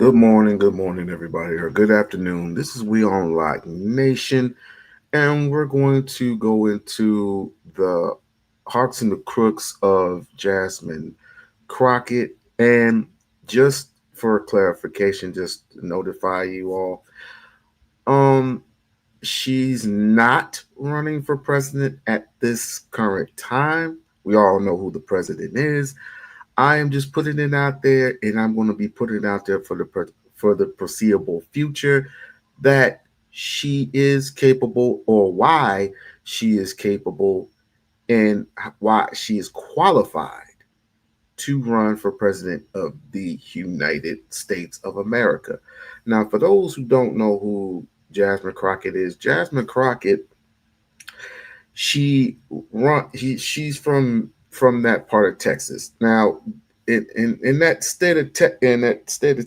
Good morning, everybody, or good afternoon. This is We-On-Loc Nation, and we're going to go into the hearts and the crooks of Jasmine Crockett. And just for clarification, just to notify you all, um, she's not running for president at this current time. We all know who the president is. I am just putting it out there, and I'm going to be putting it out there for the foreseeable future that she is capable, or why she is capable, and why she is qualified to run for president of the United States of America. Now, for those who don't know who Jasmine Crockett is, Jasmine Crockett, she's from that part of Texas. Now, in that state of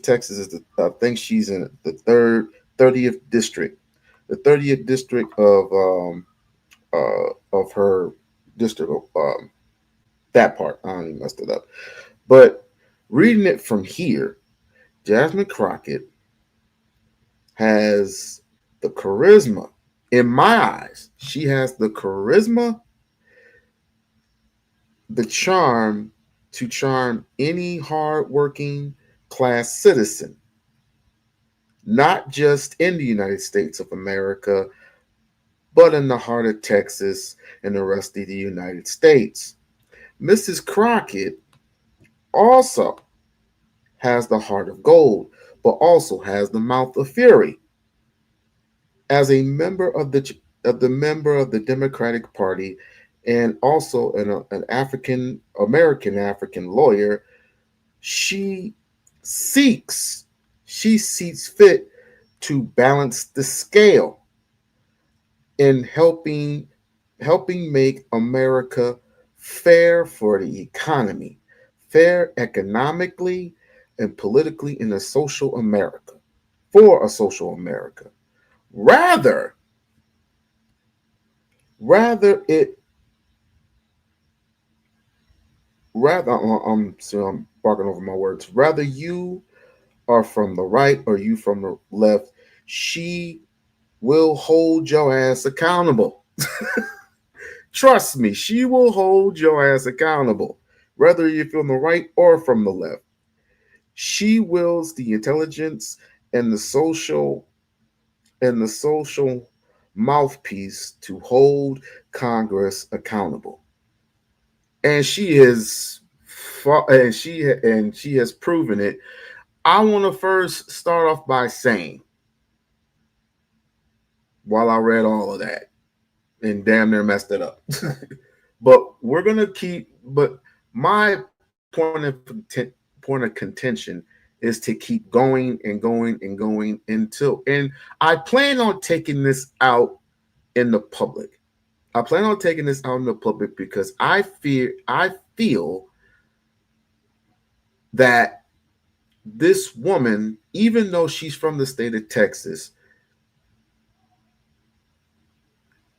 Texas is I think she's in the 30th district, the 30th district of her district, that part. I only messed it up. But reading it from here, Jasmine Crockett has the charisma. In my eyes, she has the charisma, the charm to charm any hardworking class citizen, not just in the United States of America, but in the heart of Texas and the rest of the United States. Mrs. Crockett also has the heart of gold, but also has the mouth of fury. As a member of the Democratic Party, and also an African lawyer, she seeks she sees fit to balance the scale in helping make America fair for the economy, fair economically and politically in a social America, for a social America. Rather, rather it rather I'm barking over my words. Rather you are from the right or you from the left, she will hold your ass accountable. Trust me, she will hold your ass accountable, whether you're from the right or from the left. She wills the intelligence and the social mouthpiece to hold Congress accountable. And she has proven it. I want to first start off by saying, while I read all of that and damn near messed it up, but we're gonna keep. But my point of contention is to keep going and going and going until, and I plan on taking this out in the public. I plan on taking this out in the public because I feel that this woman, even though she's from the state of Texas,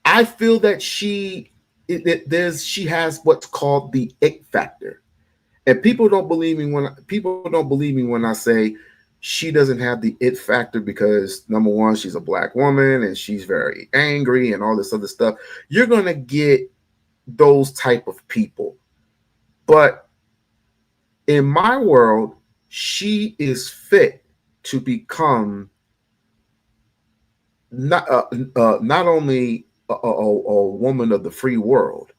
I feel that she has what's called the it factor. And people don't believe me when I say she doesn't have the it factor because, number one, she's a black woman and she's very angry and all this other stuff. You're gonna get those type of people. But in my world, she is fit to become not only a woman of the free world.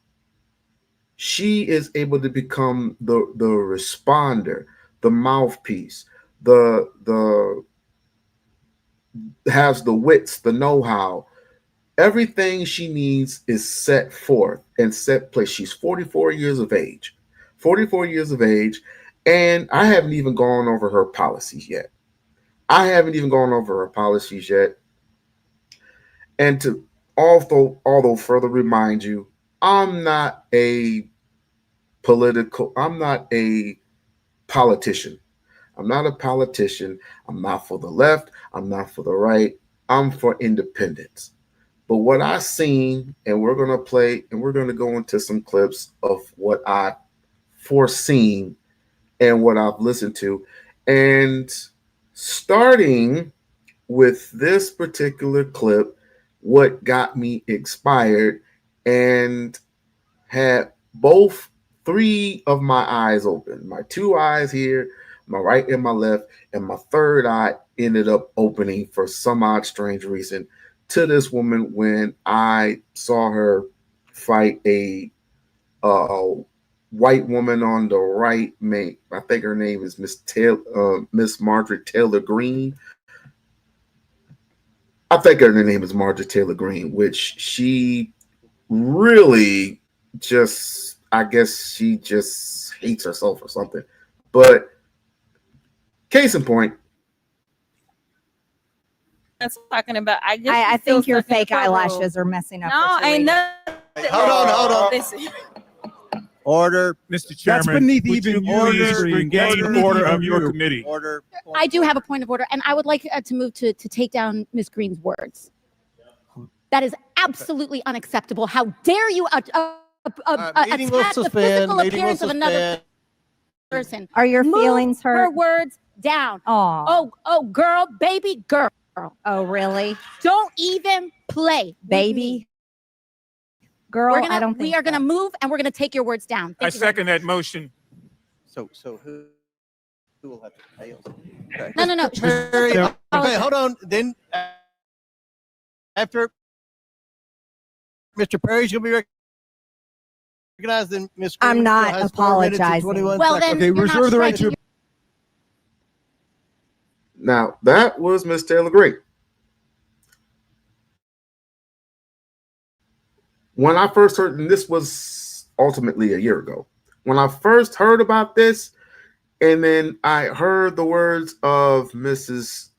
She is able to become the responder, the mouthpiece, the has the wits, the know-how. Everything she needs is set forth and set place. She's 44 years of age. 44 years of age, and I haven't even gone over her policies yet. I haven't even gone over her policies yet. And to although further remind you, I'm not a I'm not a politician. I'm not a politician. I'm not for the left. I'm not for the right. I'm for independence. But what I seen, and we're gonna play, and we're gonna go into some clips of what I foreseen and what I've listened to, and Starting with this particular clip, what got me expired and had both three of my eyes open. My two eyes here, my right and my left, and my third eye ended up opening for some odd, strange reason to this woman when I saw her fight a white woman on the right. I think her name is Miss Margaret Taylor Green. I think her name is Margaret Taylor Green, which she really just, I guess she just hates herself or something. But case in point, That's talking about. I think your fake eyelashes are messing up. No, ain't nothing. Hold on. Listen. Order. Mr. Chairman, That's beneath would even you please regain order of your committee? Order. I do have a point of order, and I would like to move to take down Ms. Green's words. That is absolutely unacceptable. How dare you attack the physical appearance of another person? Are your Move feelings her hurt? words down. Oh, Girl, baby, girl. oh, really, Don't even play, baby, girl? I don't think we are gonna move, and we're gonna take your words down. I second that motion. So who will have to pay us? Okay. No. Okay, hold on. Then after Mr. Perry's gonna be recognized, then Ms. Green I'm not has 4 minutes and apologizing. 21 Well, seconds. then Okay, you're reserve not the right striking to. now that was Miss Taylor Green. When I first heard, and this was ultimately a year ago, when I first heard about this, and then I heard the words of Mrs.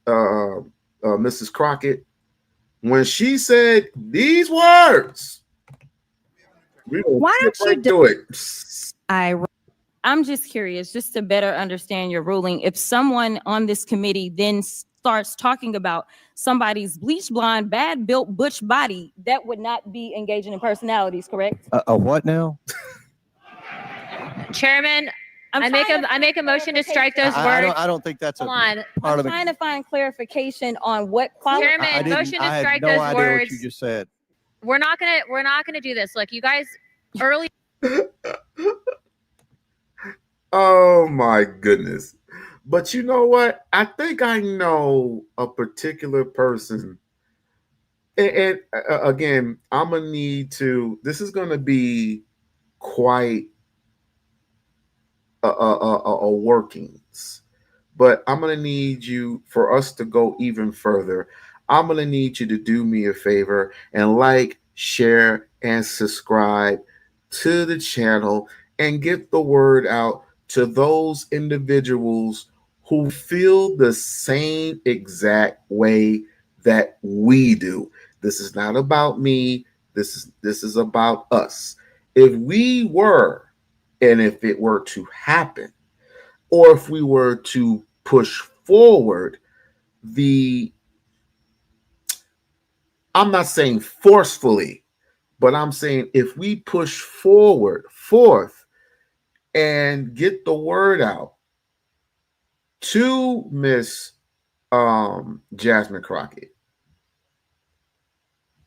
Crockett when she said these words. Why don't you do it? I'm just curious, just to better understand your ruling. If someone on this committee then starts talking about somebody's bleach blonde, bad built butch body, that would not be engaging in personalities, correct? A what now? Chairman, I make a motion to strike those words. I don't think that's Hold on. part I'm of the. trying to find clarification on what quality. Chairman, motion to strike I had no those idea words. what you just said. We're not gonna do this. Look, you guys early. Oh my goodness. But you know what? I think I know a particular person. And again, I'm going to need to, this is going to be quite a workings. But I'm going to need you, for us to go even further, I'm going to need you to do me a favor and like, share, and subscribe to the channel and get the word out to those individuals who feel the same exact way that we do. This is not about me. This is about us. If we were, and if it were to happen, or if we were to push forward I'm not saying forcefully, but I'm saying if we push forth and get the word out to Miss Jasmine Crockett,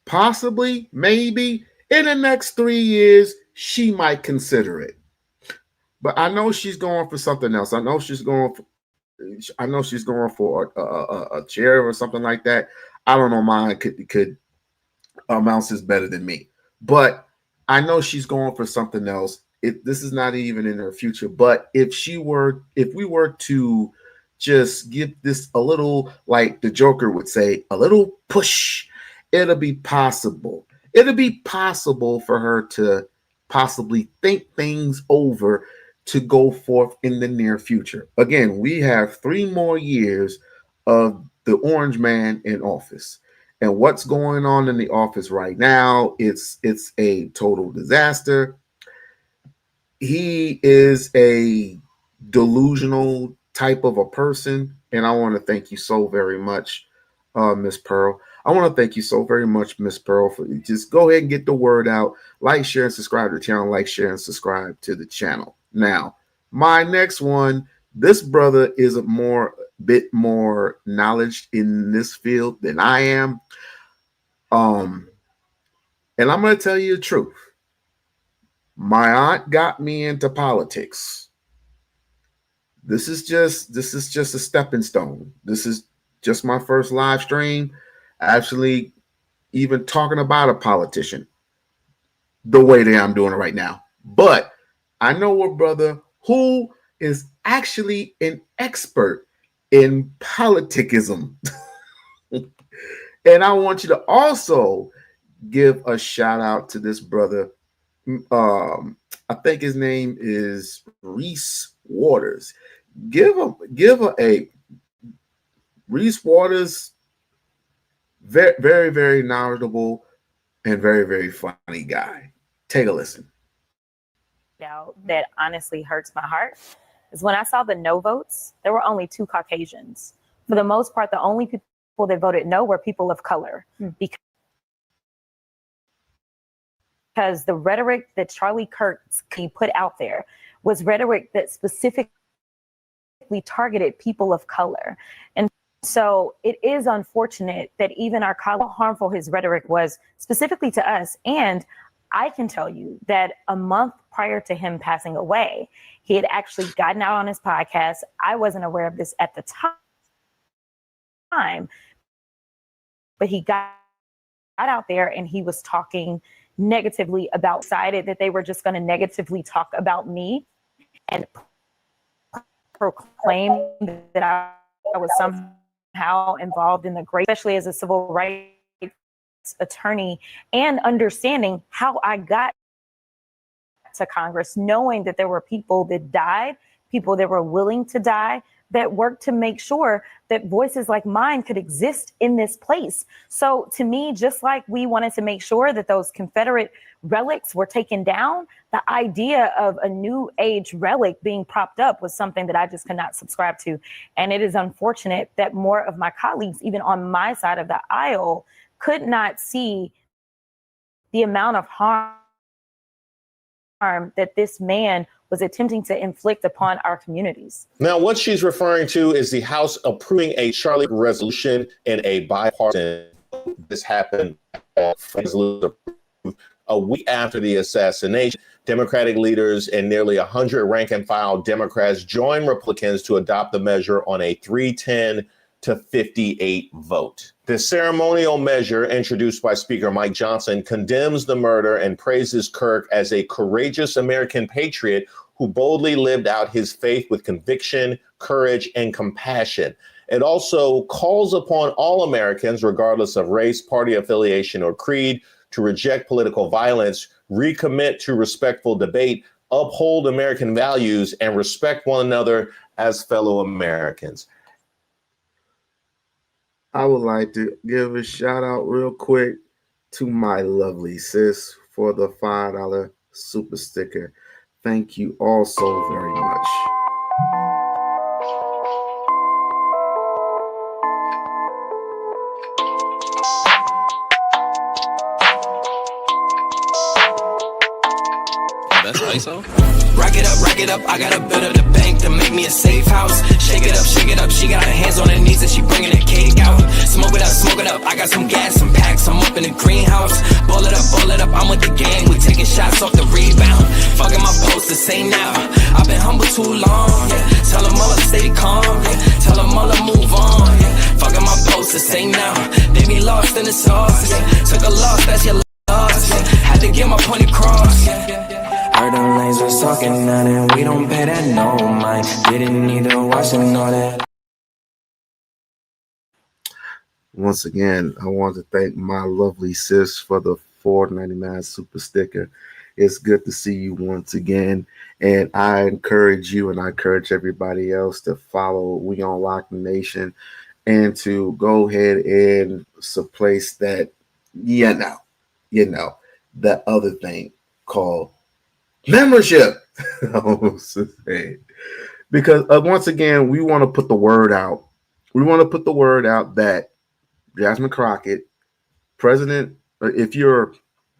possibly, maybe in the next 3 years, she might consider it. But I know she's going for something else. I know she's going for a chair or something like that. I don't know. Mine could Mouse is better than me, but I know she's going for something else. This is not even in her future. But if we were to just give this a little, like the Joker would say, a little push, it'll be possible. It'll be possible for her to possibly think things over to go forth in the near future. Again, we have 3 more years of the Orange Man in office. And what's going on in the office right now, it's a total disaster. He is a delusional type of a person. And I want to thank you so very much, Miss Pearl. I want to thank you so very much, Miss Pearl, for just go ahead and get the word out. Like, share, and subscribe to the channel. Like, share, and subscribe to the channel. Now, my next one, this brother is bit more knowledge in this field than I am. And I'm going to tell you the truth. My aunt got me into politics. This is just a stepping stone. This is just my first live stream, actually even talking about a politician the way that I'm doing it right now. But I know a brother who is actually an expert in politicism. And I want you to also give a shout out to this brother. I think his name is Reese Waters. Give a Reese Waters, very, very, very knowledgeable and very, very funny guy. Take a listen. That honestly hurts my heart is when I saw the no votes, there were only 2 Caucasians. For the most part, the only people that voted no were people of color. Because the rhetoric that Charlie Kirk put out there was rhetoric that specifically targeted people of color. And so it is unfortunate that even our colleagues, how harmful his rhetoric was specifically to us. And I can tell you that a month prior to him passing away, he had actually gotten out on his podcast. I wasn't aware of this at the time, but he got out there and he was talking negatively about, decided that they were just going to negatively talk about me and proclaim that I was somehow involved in the great, especially as a civil rights attorney, and understanding how I got to Congress, knowing that there were people that died, people that were willing to die, that worked to make sure that voices like mine could exist in this place. So to me, just like we wanted to make sure that those Confederate relics were taken down, the idea of a new age relic being propped up was something that I just could not subscribe to. And it is unfortunate that more of my colleagues, even on my side of the aisle, could not see the amount of harm that this man was attempting to inflict upon our communities. Now, what she's referring to is the House approving a Charlie resolution in a bipartisan. This happened a week after the assassination. Democratic leaders and nearly 100 rank and file Democrats joined Republicans to adopt the measure on a 310 to 58 vote. The ceremonial measure, introduced by Speaker Mike Johnson, condemns the murder and praises Kirk as a courageous American patriot who boldly lived out his faith with conviction, courage, and compassion. It also calls upon all Americans, regardless of race, party affiliation, or creed, to reject political violence, recommit to respectful debate, uphold American values, and respect one another as fellow Americans. I would like to give a shout out real quick to my lovely sis for the $5 super sticker. Thank you all so very much. That's ISO. Rack it up, I got a bit of the bank to make me a safe house. Shake it up, she got her hands on her knees and she bringing the cake out. Smoke it up, I got some gas, some packs, I'm up in the greenhouse. Ball it up, I'm with the gang, we taking shots off the rebound. Fucking my post to say now, I've been humble too long, yeah. Tell them all to stay calm, yeah. Tell them all to move on, yeah. Fucking my post to say now, they be lost in the sauce, yeah. Took a loss, that's your loss, yeah. Had to get my point across, yeah. Heard them lanes was talking nothing, we don't pay that no mind. Didn't need to watch them know that. Once again, I want to thank my lovely sis for the $4.99 super sticker. It's good to see you once again. And I encourage you and I encourage everybody else to follow We-On-Loc Nation and to go ahead and place that, you know, that other thing called membership. Because once again, we want to put the word out. We want to put the word out that Jasmine Crockett, president, if you're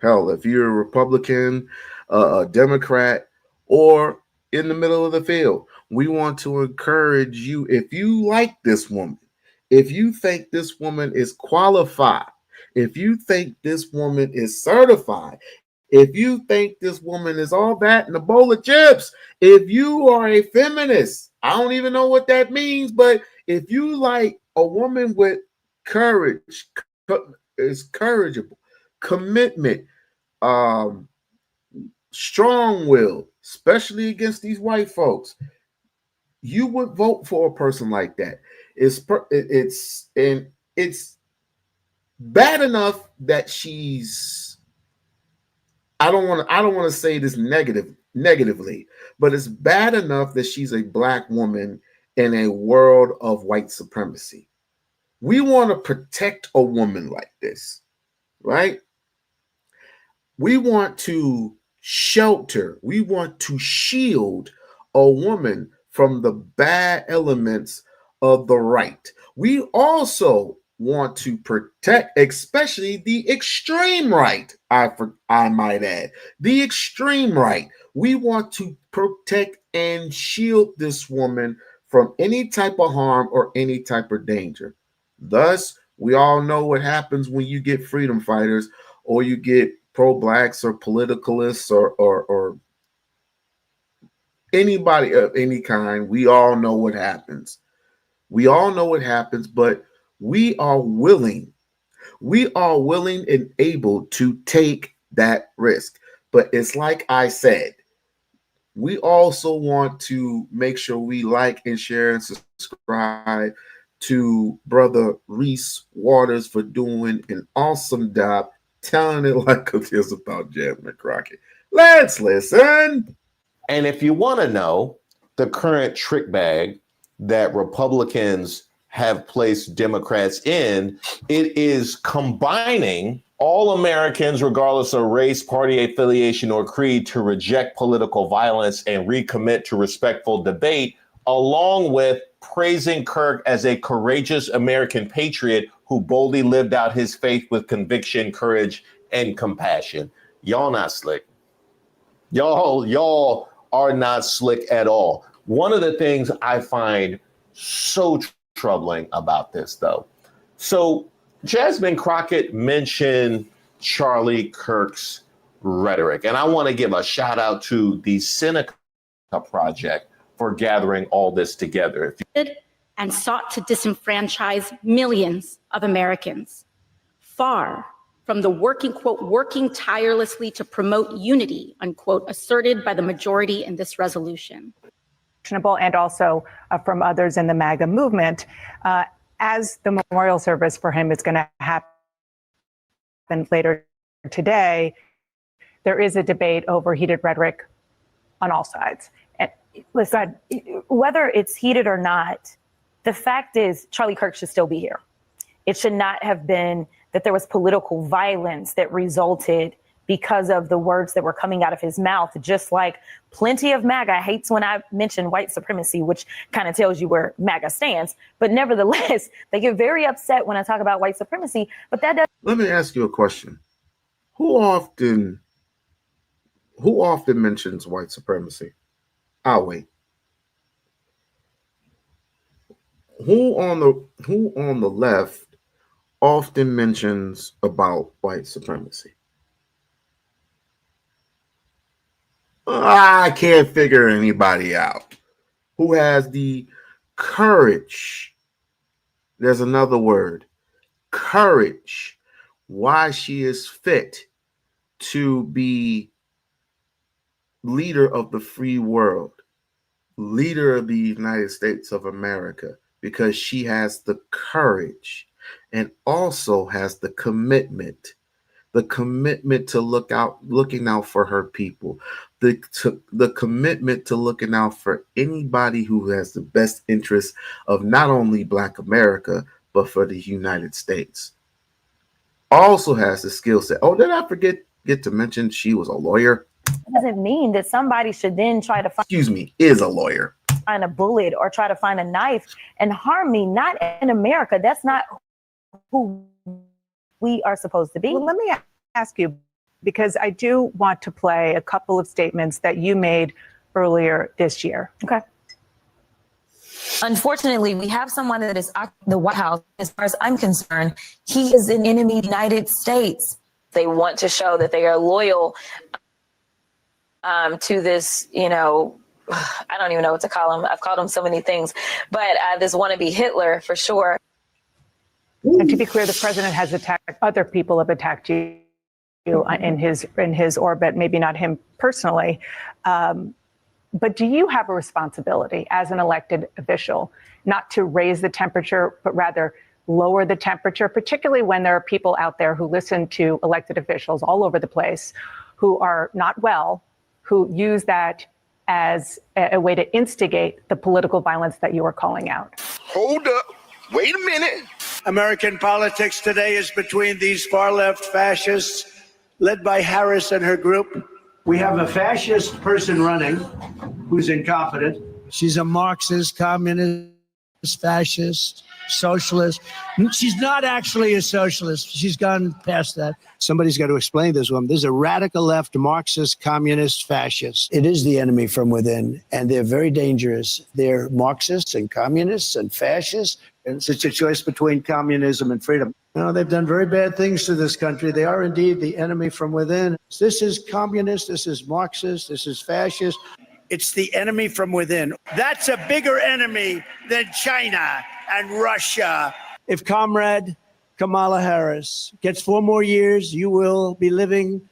a Republican, a Democrat, or in the middle of the field, We want to encourage you, if you like this woman, if you think this woman is qualified, if you think this woman is certified, if you think this woman is all that in a bowl of chips, if you are a feminist, I don't even know what that means, but if you like a woman with courage, is courageable, commitment, strong will, especially against these white folks, you would vote for a person like that. It's bad enough that she's, I don't want to say this negatively, but it's bad enough that she's a black woman in a world of white supremacy. We want to protect a woman like this, right? We want to shelter, we want to shield a woman from the bad elements of the right. We also want to protect, especially the extreme right. I might add, the extreme right. We want to protect and shield this woman from any type of harm or any type of danger. Thus, we all know what happens when you get freedom fighters or you get pro-blacks or politicalists or anybody of any kind. We all know what happens. We all know what happens, but we are willing and able to take that risk. But it's like I said, we also want to make sure we like and share and subscribe to Brother Reese Waters for doing an awesome job telling it like it is about Jasmine Crockett. Let's listen. And if you want to know the current trick bag that Republicans have placed Democrats in, it is combining all Americans, regardless of race, party affiliation, or creed, to reject political violence and recommit to respectful debate, along with praising Kirk as a courageous American patriot who boldly lived out his faith with conviction, courage, and compassion. Y'all not slick. Y'all are not slick at all. One of the things I find so troubling about this, though. So Jasmine Crockett mentioned Charlie Kirk's rhetoric, and I want to give a shout out to the Seneca Project for gathering all this together. And sought to disenfranchise millions of Americans, far from the working tirelessly to promote unity, unquote, asserted by the majority in this resolution. And also from others in the MAGA movement, as the memorial service for him is going to happen later today, there is a debate over heated rhetoric on all sides. And listen, whether it's heated or not, the fact is Charlie Kirk should still be here. It should not have been that there was political violence that resulted because of the words that were coming out of his mouth, just like plenty of MAGA hates when I mention white supremacy, which kind of tells you where MAGA stands. But nevertheless, they get very upset when I talk about white supremacy. But that does. Let me ask you a question. Who often mentions white supremacy? I'll wait. Who on the left often mentions about white supremacy? I can't figure anybody out who has the courage. There's another word, courage. Why she is fit to be leader of the free world, leader of the United States of America, because she has the courage and also has the commitment to looking out for her people, the commitment to looking out for anybody who has the best interest of not only Black America, but for the United States. Also has the skill set. Oh, did I get to mention she was a lawyer? It doesn't mean that somebody should then try to is a lawyer. Find a bullet or try to find a knife and harm me. Not in America. That's not who we are supposed to be. Well, let me ask you, because I do want to play a couple of statements that you made earlier this year. Okay. Unfortunately, we have someone that is the White House. As far as I'm concerned, he is an enemy of the United States. They want to show that they are loyal to this, I don't even know what to call him. I've called him so many things, but this wannabe Hitler for sure. And to be clear, the president has attacked, other people have attacked you in his orbit, maybe not him personally. But do you have a responsibility as an elected official not to raise the temperature, but rather lower the temperature, particularly when there are people out there who listen to elected officials all over the place who are not well, who use that as a way to instigate the political violence that you are calling out? Hold up. Wait a minute. American politics today is between these far-left fascists led by Harris and her group. We have a fascist person running who's incompetent. She's a Marxist, communist, fascist, socialist. She's not actually a socialist. She's gone past that. Somebody's got to explain this one. There's a radical left Marxist, communist, fascist. It is the enemy from within, and they're very dangerous. They're Marxists and communists and fascists. And it's a choice between communism and freedom. No, they've done very bad things to this country. They are indeed the enemy from within. This is communist, this is Marxist, this is fascist. It's the enemy from within. That's a bigger enemy than China and Russia. If Comrade Kamala Harris gets 4 more years, you will be living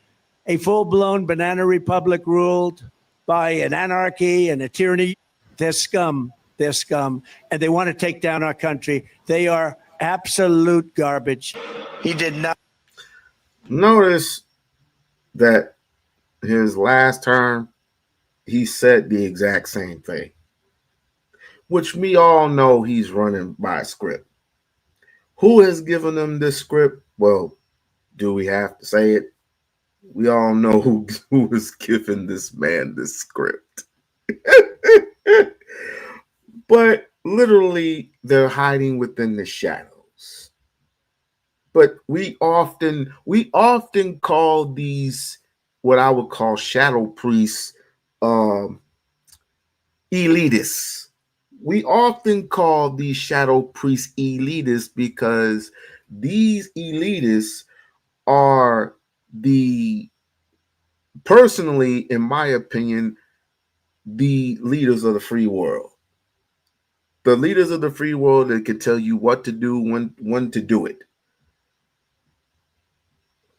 a full-blown banana republic ruled by an anarchy and a tyranny. They're scum. They're scum. And they want to take down our country. They are absolute garbage. He did not. Notice that his last term, he said the exact same thing, which we all know he's running by a script. Who has given him this script? Well, do we have to say it? We all know who is giving this man this script. But literally, they're hiding within the shadows. But we often call these what I would call shadow priests elitists. We often call these shadow priests elitists because these elitists are personally, in my opinion, the leaders of the free world. The leaders of the free world that can tell you what to do, when to do it.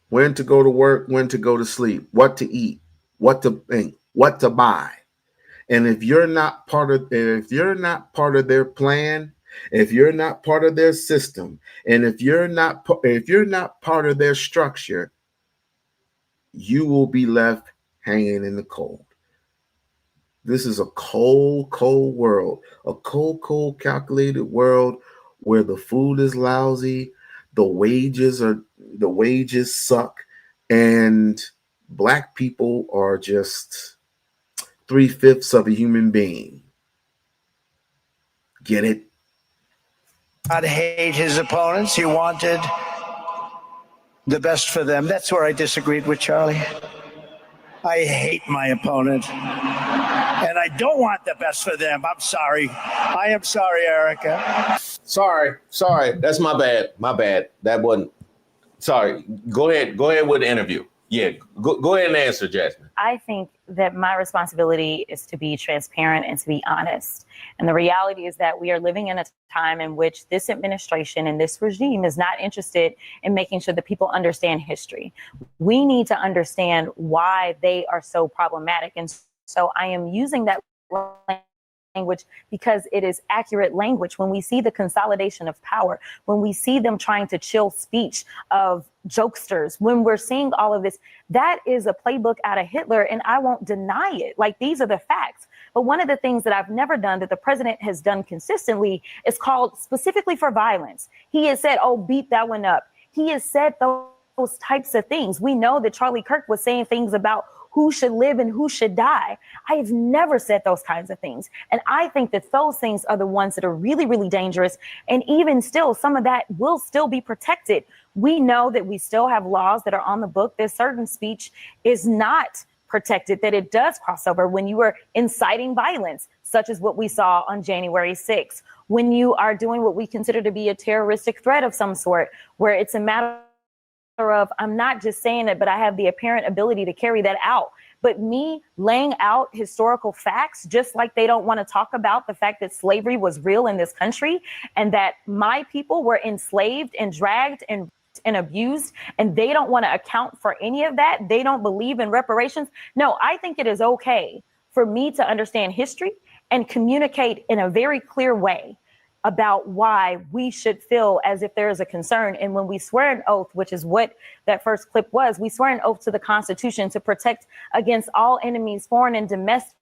When to go to work, when to go to sleep, what to eat, what to think, what to buy. And if you're not part of their plan, if you're not part of their system, and if you're not part of their structure, you will be left hanging in the cold. This is a cold, cold world, a cold, cold, calculated world where the food is lousy, the wages suck, and Black people are just 3/5 of a human being. Get it? I'd hate his opponents. He wanted the best for them. That's where I disagreed with Charlie. I hate my opponent. And I don't want the best for them. I'm sorry. I am sorry, Erica. Sorry. That's my bad. That wasn't. Sorry. Go ahead with the interview. Yeah, go ahead and answer, Jasmine. I think that my responsibility is to be transparent and to be honest. And the reality is that we are living in a time in which this administration and this regime is not interested in making sure that people understand history. We need to understand why they are so problematic. And so I am using that language because it is accurate language. When we see the consolidation of power, when we see them trying to chill speech of jokesters, when we're seeing all of this, that is a playbook out of Hitler, and I won't deny it. Like, these are the facts. But one of the things that I've never done that the president has done consistently is called specifically for violence. He has said, oh, beat that one up. He has said those types of things. We know that Charlie Kirk was saying things about who should live and who should die. I have never said those kinds of things. And I think that those things are the ones that are really, really dangerous. And even still, some of that will still be protected. We know that we still have laws that are on the book that certain speech is not protected, that it does cross over when you are inciting violence, such as what we saw on January 6th, when you are doing what we consider to be a terroristic threat of some sort, where it's a matter of, I'm not just saying it, but I have the apparent ability to carry that out. But me laying out historical facts, just like they don't want to talk about the fact that slavery was real in this country and that my people were enslaved and dragged and abused, and they don't want to account for any of that. They don't believe in reparations. No, I think it is okay for me to understand history and communicate in a very clear way about why we should feel as if there is a concern. And when we swear an oath, which is what that first clip was, we swear an oath to the Constitution to protect against all enemies, foreign and domestic.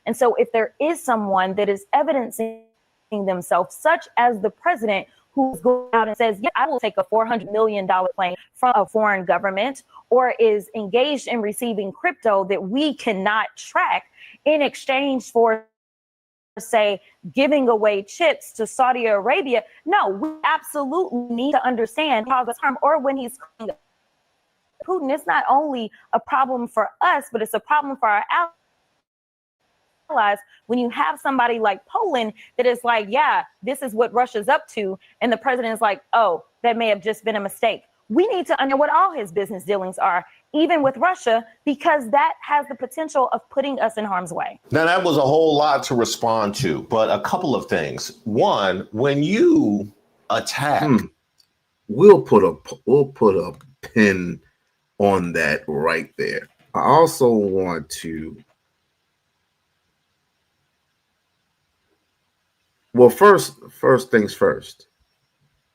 And so if there is someone that is evidencing themselves, such as the president, who goes out and says, yeah, I will take a $400 million claim from a foreign government, or is engaged in receiving crypto that we cannot track in exchange for, say, giving away chips to Saudi Arabia. No, we absolutely need to understand how the harm, or when he's calling Putin, it's not only a problem for us, but it's a problem for our allies. When you have somebody like Poland that is like, yeah, this is what Russia's up to, and the president is like, oh, that may have just been a mistake. We need to know what all his business dealings are, even with Russia, because that has the potential of putting us in harm's way. Now, that was a whole lot to respond to, but a couple of things. One, when you attack, we'll put a pin on that right there. I also want to, well, first things first.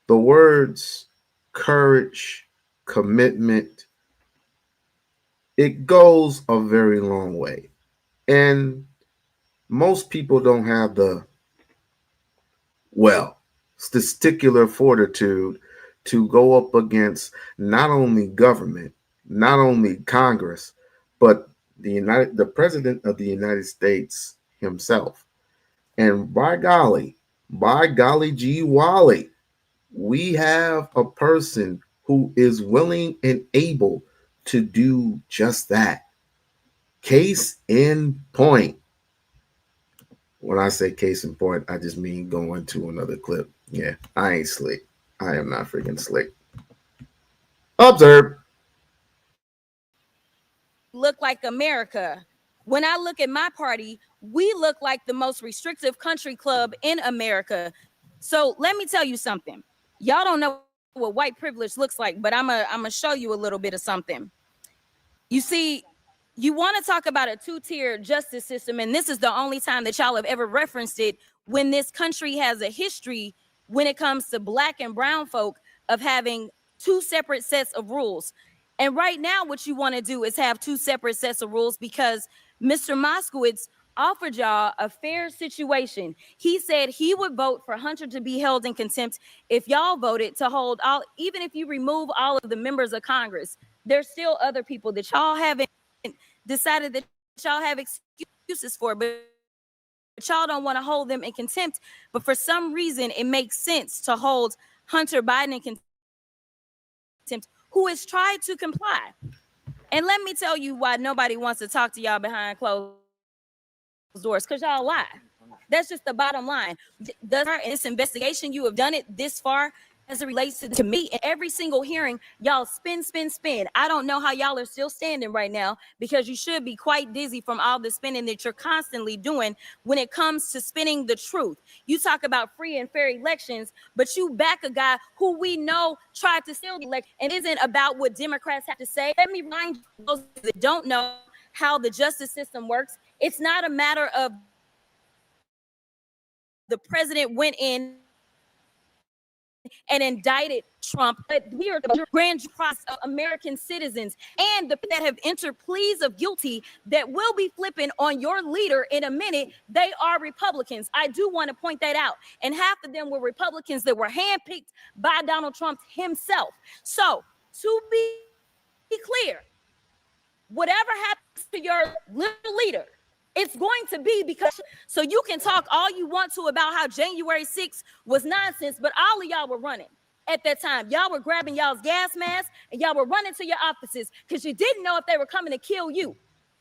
The words courage, commitment, it goes a very long way. And most people don't have the, well, testicular fortitude to go up against not only government, not only Congress, but the president of the United States himself. And by golly gee Wally, we have a person who is willing and able to do just that. Case in point. When I say case in point, I just mean going to another clip. Yeah, I ain't slick. I am not freaking slick. Observe. Look like America. When I look at my party, we look like the most restrictive country club in America. So let me tell you something. Y'all don't know what white privilege looks like, but I'm gonna show you a little bit of something. You see, you want to talk about a two-tier justice system, and this is the only time that y'all have ever referenced it, when this country has a history when it comes to black and brown folk of having two separate sets of rules. And right now, what you want to do is have two separate sets of rules, because Mr. Moskowitz offered y'all a fair situation. He said he would vote for Hunter to be held in contempt if y'all voted to hold all, even if you remove all of the members of Congress. There's still other people that y'all haven't decided that y'all have excuses for, but y'all don't want to hold them in contempt. But for some reason, it makes sense to hold Hunter Biden in contempt, who has tried to comply. And let me tell you why nobody wants to talk to y'all behind closed doors, because y'all lie. That's just the bottom line. Does this investigation, you have done it this far as it relates to me. In every single hearing, y'all spin. I don't know how y'all are still standing right now, because you should be quite dizzy from all the spinning that you're constantly doing when it comes to spinning the truth. You talk about free and fair elections, but you back a guy who we know tried to steal the election and isn't about what Democrats have to say. Let me remind you, those that don't know how the justice system works, it's not a matter of the president went in and indicted Trump, but we are the grand process of American citizens and the that have entered pleas of guilty that will be flipping on your leader in a minute. They are Republicans. I do want to point that out. And half of them were Republicans that were handpicked by Donald Trump himself. So to be clear, whatever happens to your little leader, it's going to be because, so you can talk all you want to about how January 6th was nonsense, but all of y'all were running. at that time. Y'all were grabbing y'all's gas masks and y'all were running to your offices because you didn't know if they were coming to kill you.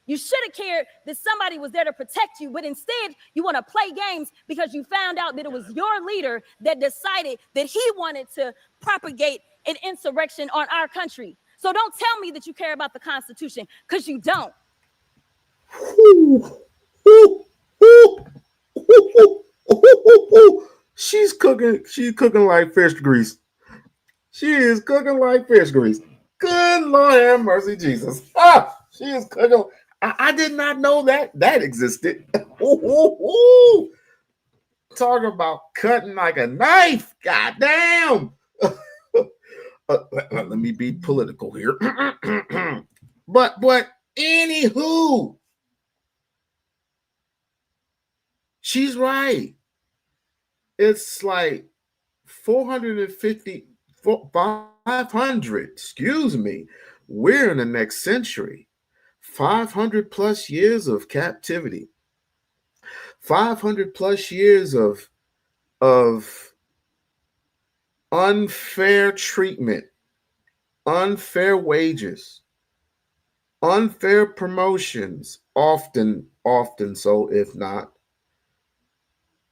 You should have cared that somebody was there to protect you, but instead you want to play games because you found out that it was your leader that decided that he wanted to propagate an insurrection on our country. So don't tell me that you care about the Constitution, because you don't. She's cooking like fish grease. She is cooking like fish grease. Good Lord have mercy, Jesus. She is cooking. I did not know that existed. Talking about cutting like a knife. God damn. Let me be political here. but anywho, she's right. It's like 500, excuse me. We're in the next century. 500 plus years of captivity. 500 plus years of unfair treatment, unfair wages, unfair promotions, often so, if not.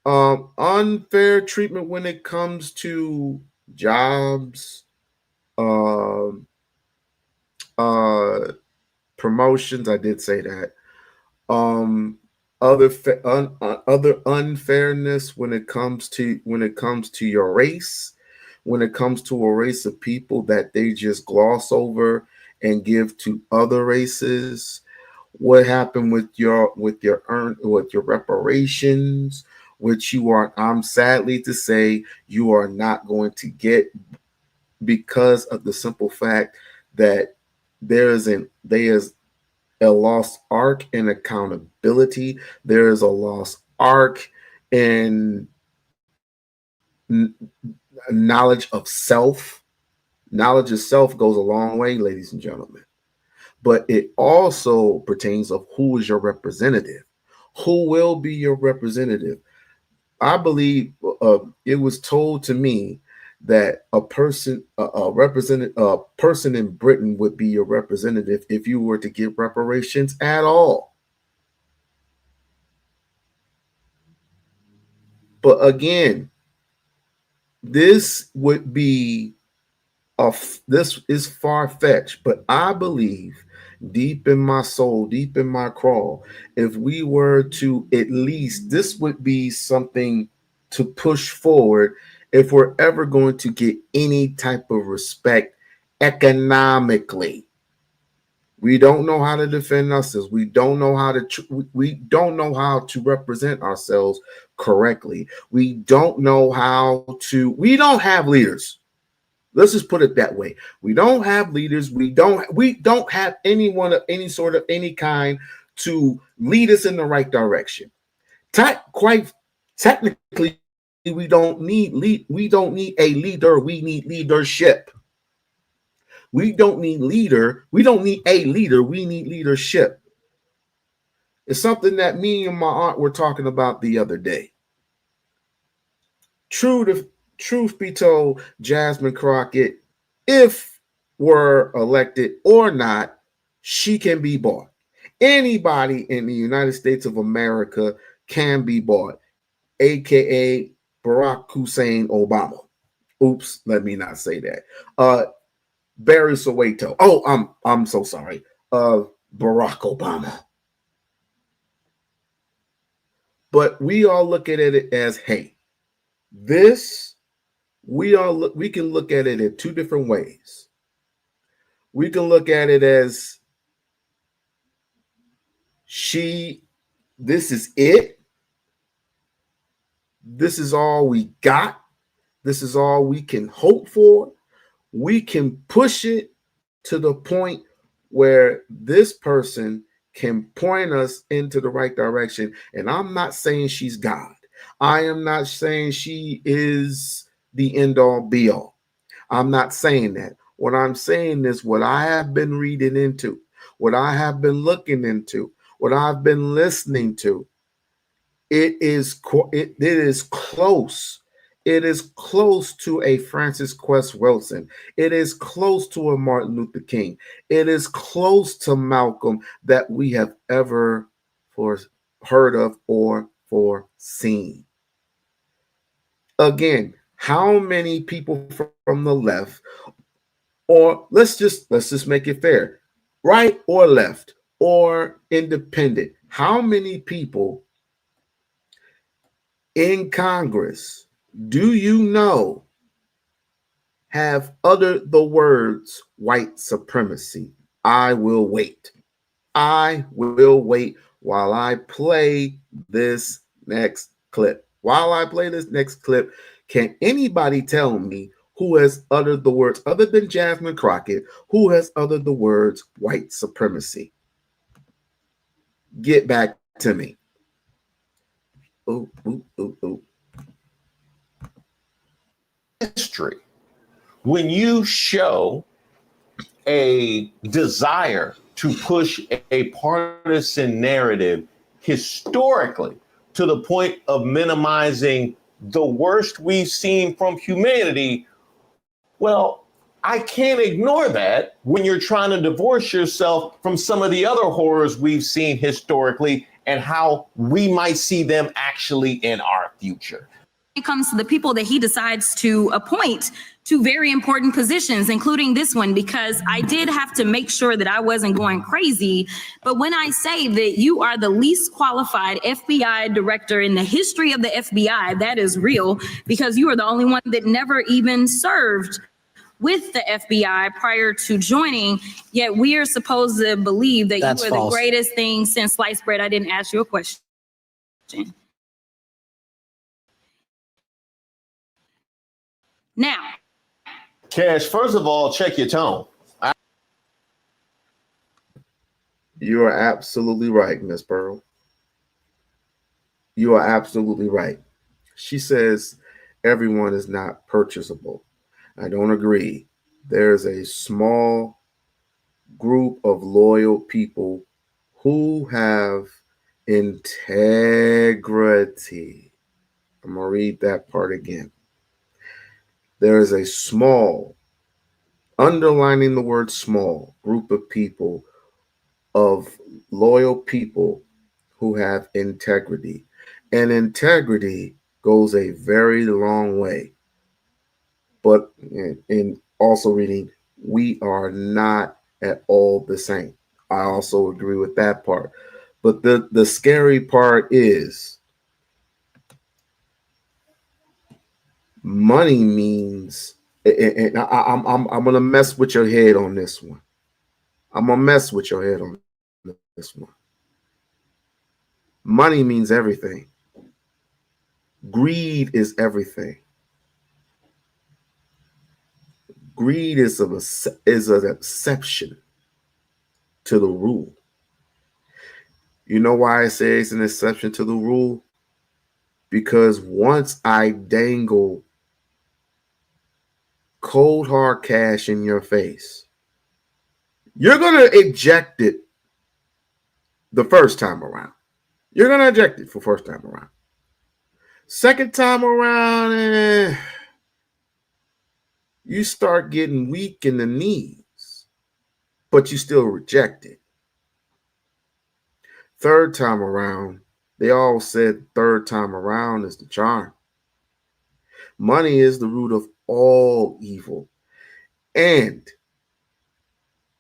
Unfair treatment when it comes to jobs, promotions. I did say that. Other unfairness when it comes to your race, when it comes to a race of people that they just gloss over and give to other races. What happened with your reparations, which I'm sadly to say you are not going to get, because of the simple fact that there is a lost arc in accountability. There is a lost arc in knowledge of self. Knowledge of self goes a long way, ladies and gentlemen. But it also pertains of who is your representative. Who will be your representative? I believe it was told to me that a person in Britain would be your representative if you were to get reparations at all. But again, this is far-fetched, but I believe deep in my soul, deep in my crawl, if we were to at least, this would be something to push forward if we're ever going to get any type of respect economically. We don't know how to defend ourselves. We don't know how to represent ourselves correctly. We don't have leaders. Let's just put it that way. We don't have leaders. We don't have anyone of any kind to lead us in the right direction. Quite technically, we don't need a leader. We need leadership. We don't need a leader. We need leadership. It's something that me and my aunt were talking about the other day. Truth be told, Jasmine Crockett, if we're elected or not, she can be bought. Anybody in the United States of America can be bought, aka Barack Hussein Obama. Oops, let me not say that. Barry Soweto. Oh, I'm so sorry. Barack Obama. But we all look at it as, hey, we can look at it in two different ways. We can look at it as this is it. This is all we got. This is all we can hope for. We can push it to the point where this person can point us into the right direction. And I'm not saying she's God. I am not saying she is the end all be all. I'm not saying that. What I'm saying is what I have been reading into, what I have been looking into, what I've been listening to. It is close. It is close to a Francis Quest Wilson. It is close to a Martin Luther King. It is close to Malcolm that we have ever heard of or foreseen. Again, how many people from the left, or let's just make it fair, right or left or independent, how many people in Congress do you know have uttered the words white supremacy? I will wait. I will wait while I play this next clip. While I play this next clip, can anybody tell me who has uttered the words, other than Jasmine Crockett, who has uttered the words white supremacy? Get back to me. Ooh, ooh, ooh, ooh. History. When you show a desire to push a partisan narrative historically to the point of minimizing the worst we've seen from humanity, well, I can't ignore that when you're trying to divorce yourself from some of the other horrors we've seen historically and how we might see them actually in our future. It comes to the people that he decides to appoint to very important positions, including this one, because I did have to make sure that I wasn't going crazy. But when I say that you are the least qualified FBI director in the history of the FBI, that is real, because you are the only one that never even served with the FBI prior to joining, yet we are supposed to believe that That's you are false. the greatest thing since sliced bread. I didn't ask you a question. Now, Cash, first of all, check your tone. You are absolutely right, Miss Pearl. You are absolutely right. She says everyone is not purchasable. I don't agree. There's a small group of loyal people who have integrity. I'm going to read that part again. There is a small, underlining the word small, group of people, of loyal people who have integrity. And integrity goes a very long way. But in also reading, we are not at all the same. I also agree with that part. But the scary part is money means, and I'm gonna mess with your head on this one. I'm gonna mess with your head on this one. Money means everything. Greed is everything. Greed is an exception to the rule. You know why I say it's an exception to the rule? Because once I dangle cold hard cash in your face, you're going to eject it the first time around. You're going to eject it for first time around. Second time around, you start getting weak in the knees, but you still reject it. Third time around, they all said third time around is the charm. Money is the root of all evil. And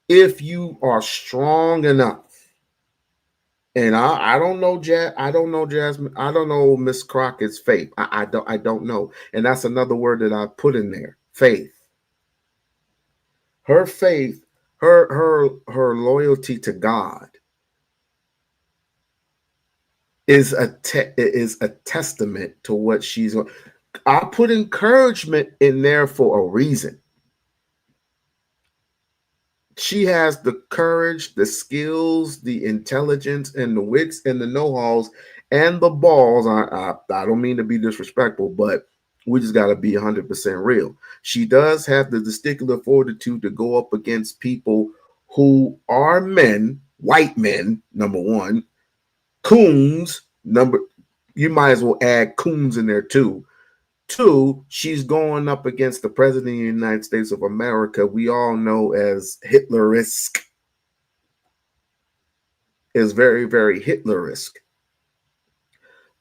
if you are strong enough, and I don't know Jasmine, I don't know Miss Crockett's faith. I don't know. And that's another word that I put in there, faith. Her faith, her loyalty to God is a testament to what she's on. I put encouragement in there for a reason. She has the courage, the skills, the intelligence, and the wits, and the know-hows, and the balls. I don't mean to be disrespectful, but we just got to be 100% real. She does have the testicular fortitude to go up against people who are men, white men, number one, coons, you might as well add coons in there too, Two, she's going up against the president of the United States of America, we all know as Hitlerisk. Is very, very Hitlerisk.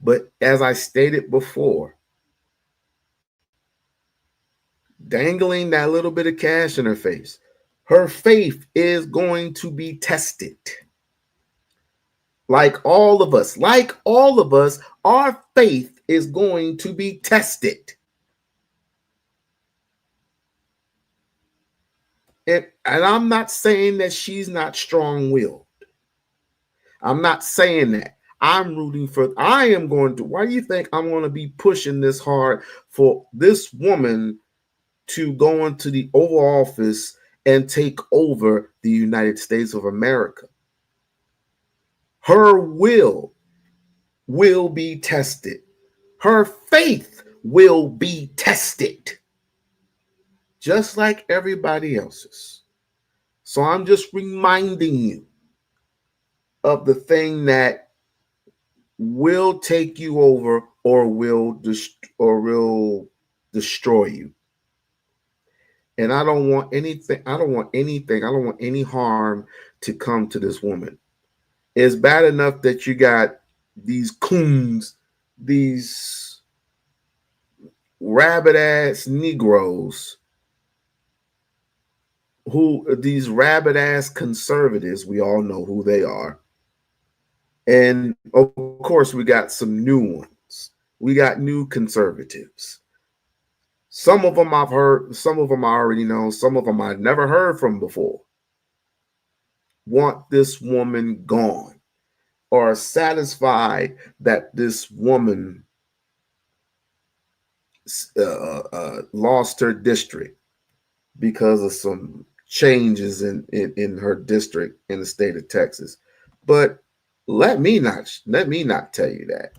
But as I stated before, dangling that little bit of cash in her face, her faith is going to be tested. Like all of us, our faith is going to be tested. And I'm not saying that she's not strong-willed. I'm not saying that. I'm rooting for, I am going to, why do you think I'm going to be pushing this hard for this woman to go into the Oval Office and take over the United States of America? Her will be tested. Her faith will be tested, just like everybody else's. So I'm just reminding you of the thing that will take you over or will destroy you. And I don't want any harm to come to this woman. It's bad enough that you got these coons, these rabid ass Negroes, these rabid ass conservatives, we all know who they are. And of course, we got some new ones. We got new conservatives. Some of them I've heard, some of them I already know, some of them I've never heard from before. Want this woman gone, or are satisfied that this woman lost her district because of some changes in her district in the state of Texas. But let me not tell you that.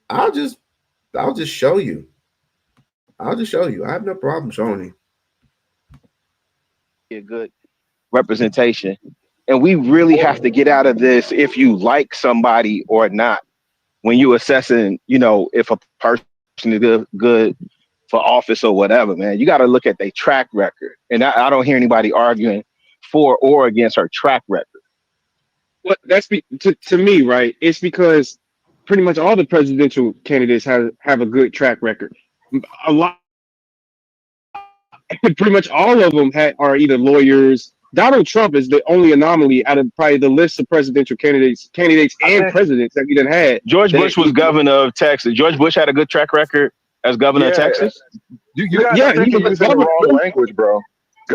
I'll just show you. I'll just show you. I have no problem showing you. A good representation. And we really have to get out of this if you like somebody or not. When you assessing, if a person is good for office or whatever, man, you got to look at their track record. And I don't hear anybody arguing for or against her track record. Well, to me, right? It's because pretty much all the presidential candidates have a good track record. A lot, pretty much all of them are either lawyers. Donald Trump is the only anomaly out of probably the list of presidential candidates and presidents that we done had. George Bush was governor of Texas. George Bush had a good track record as governor of Texas. You guys are thinking using the wrong language, bro.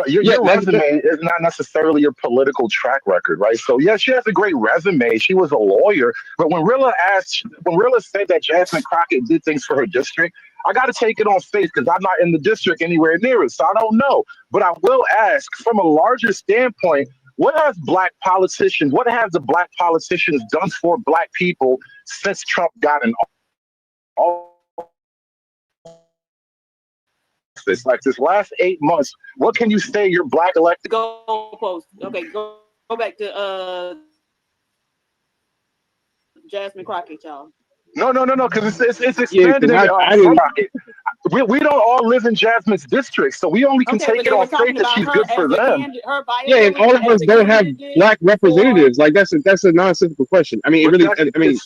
Your resume is not necessarily your political track record, right? So yes, she has a great resume. She was a lawyer, but when Rilla said that Jasmine Crockett did things for her district, I got to take it on faith because I'm not in the district anywhere near it, so I don't know. But I will ask, from a larger standpoint, what have the black politicians done for black people since Trump got in office? Like this last 8 months, what can you say your black elected? Go post. Okay, go back to Jasmine Crockett, y'all. No, because it's expanded. We don't all live in Jasmine's district, so we only can take it on faith that she's good for them. Yeah, and all of us don't have black representatives. Like that's a nonsensical question. I mean, it really.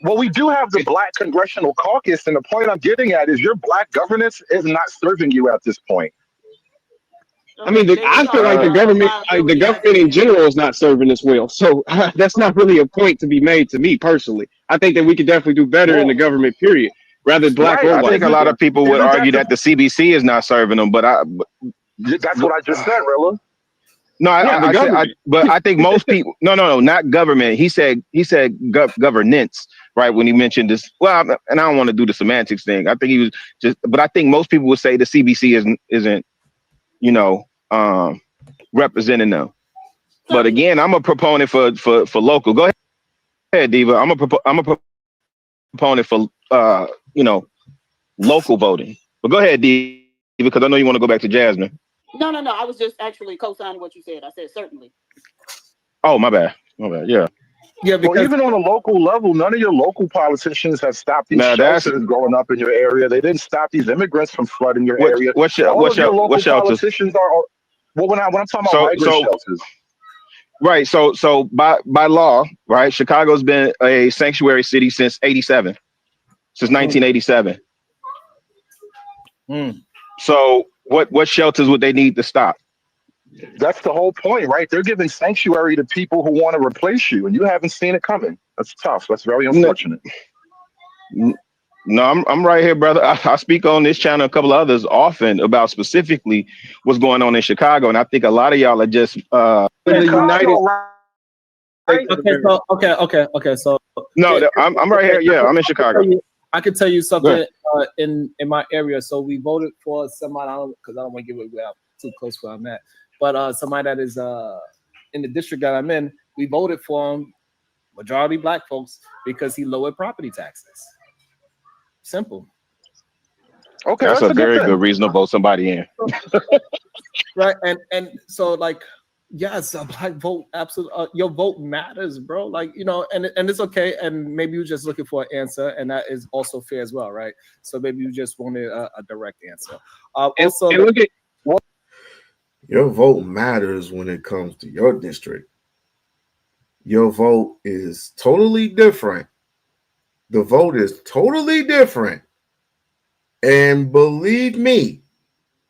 Well, we do have the Black Congressional Caucus, and the point I'm getting at is your black governance is not serving you at this point. I mean, I feel like the government in general is not serving us well. So that's not really a point to be made to me personally. I think that we could definitely do better in the government, period. Rather black or white. I think a lot of people would argue that the CBC is not serving them, but that's what I just said, Rilla. No, but I think most people. No, not government. He said governance, right? When he mentioned this, well, and I don't want to do the semantics thing. I think he was but I think most people would say the CBC isn't, representing them. But again, I'm a proponent for local. Go ahead, Diva. I'm a proponent for local voting. But go ahead, Diva, because I know you want to go back to Jasmine. No. I was just actually co-signing what you said. I said certainly. Oh, my bad. Yeah. Yeah, because well, even on a local level, none of your local politicians have stopped these shelters growing up in your area. They didn't stop these immigrants from flooding your area. All of your local politicians are. Well, when I'm talking about migrant shelters. Right. So by law, right, Chicago's been a sanctuary city since 1987. So what shelters would they need to stop? That's the whole point, right? They're giving sanctuary to people who want to replace you, and you haven't seen it coming. That's tough. That's very unfortunate. No, I'm right here, brother. I speak on this channel, a couple of others often about specifically what's going on in Chicago, and I think a lot of y'all are just United. Okay. So no, I'm right here. Yeah, I'm in Chicago. I can tell you something in my area. So we voted for somebody, because I don't want to give it away too close where I'm at. But somebody that is in the district that I'm in, we voted for him, majority black folks, because he lowered property taxes. Simple. Okay, that's a very good reason to vote somebody in. Right, and so like, yes, a black vote, absolutely. Your vote matters, bro. Like, you know, and it's okay. And maybe you're just looking for an answer, and that is also fair as well, right? So maybe you just wanted a direct answer. Also, and look at your vote matters when it comes to your district. Your vote is totally different. The vote is totally different. And believe me,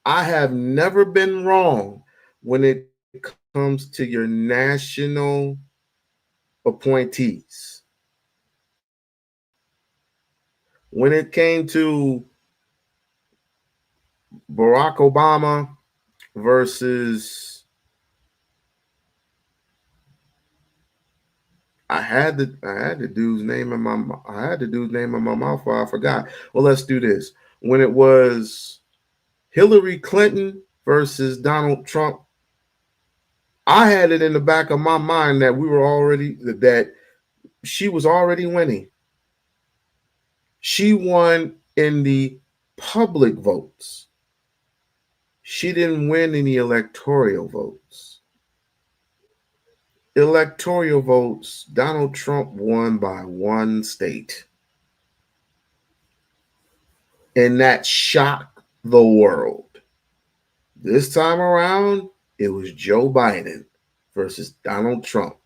I have never been wrong when it comes to your national appointees. When it came to Barack Obama versus I had the dude's name in my mouth, I forgot. Well, let's do this. When it was Hillary Clinton versus Donald Trump, I had it in the back of my mind that she was already winning. She won in the public votes. She didn't win any electoral votes. Electoral votes, Donald Trump won by one state. And that shocked the world. This time around, it was Joe Biden versus Donald Trump.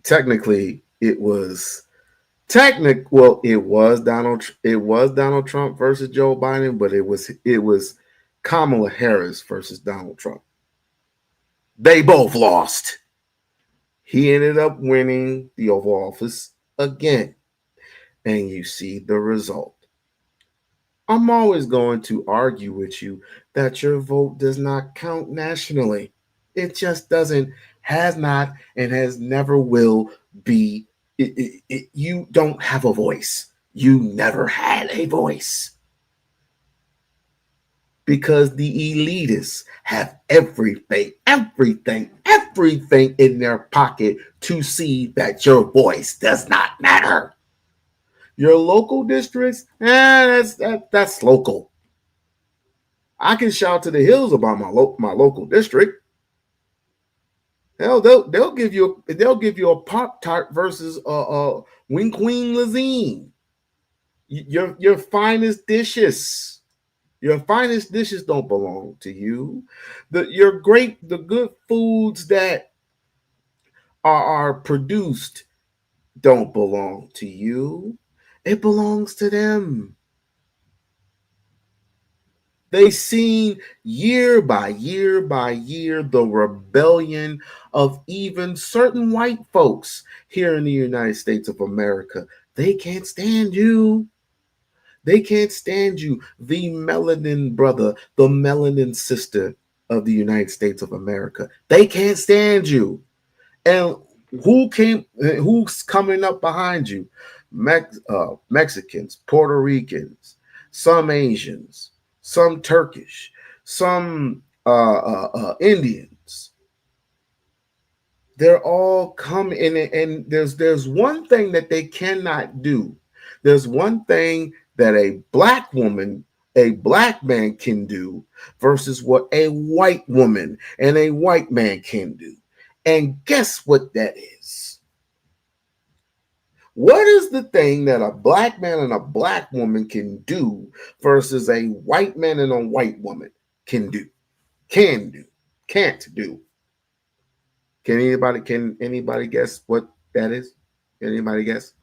Technically, it was Donald Trump versus Joe Biden, but it was Kamala Harris versus Donald Trump. They both lost. He ended up winning the Oval Office again. And you see the result. I'm always going to argue with you that your vote does not count nationally. It just doesn't, has not, and has never will be. You don't have a voice. You never had a voice. Because the elitists have everything in their pocket to see that your voice does not matter. Your local districts, that's local. I can shout to the hills about my local district. Hell, they'll give you a Pop-Tart versus Wing Queen Lazine. Your finest dishes. Your finest dishes don't belong to you. The good foods that are produced don't belong to you. It belongs to them. They've seen year by year by year the rebellion of even certain white folks here in the United States of America. They can't stand you. They can't stand you, the melanin brother, the melanin sister of the United States of America. They can't stand you. And who's coming up behind you? Mexicans, Puerto Ricans, some Asians, some Turkish, some Indians. They're all coming in, and there's one thing that they cannot do. There's one thing that a black woman, a black man can do versus what a white woman and a white man can do. And guess what that is? What is the thing that a black man and a black woman can do versus a white man and a white woman can do? Can't do. Can anybody guess what that is? Can anybody guess?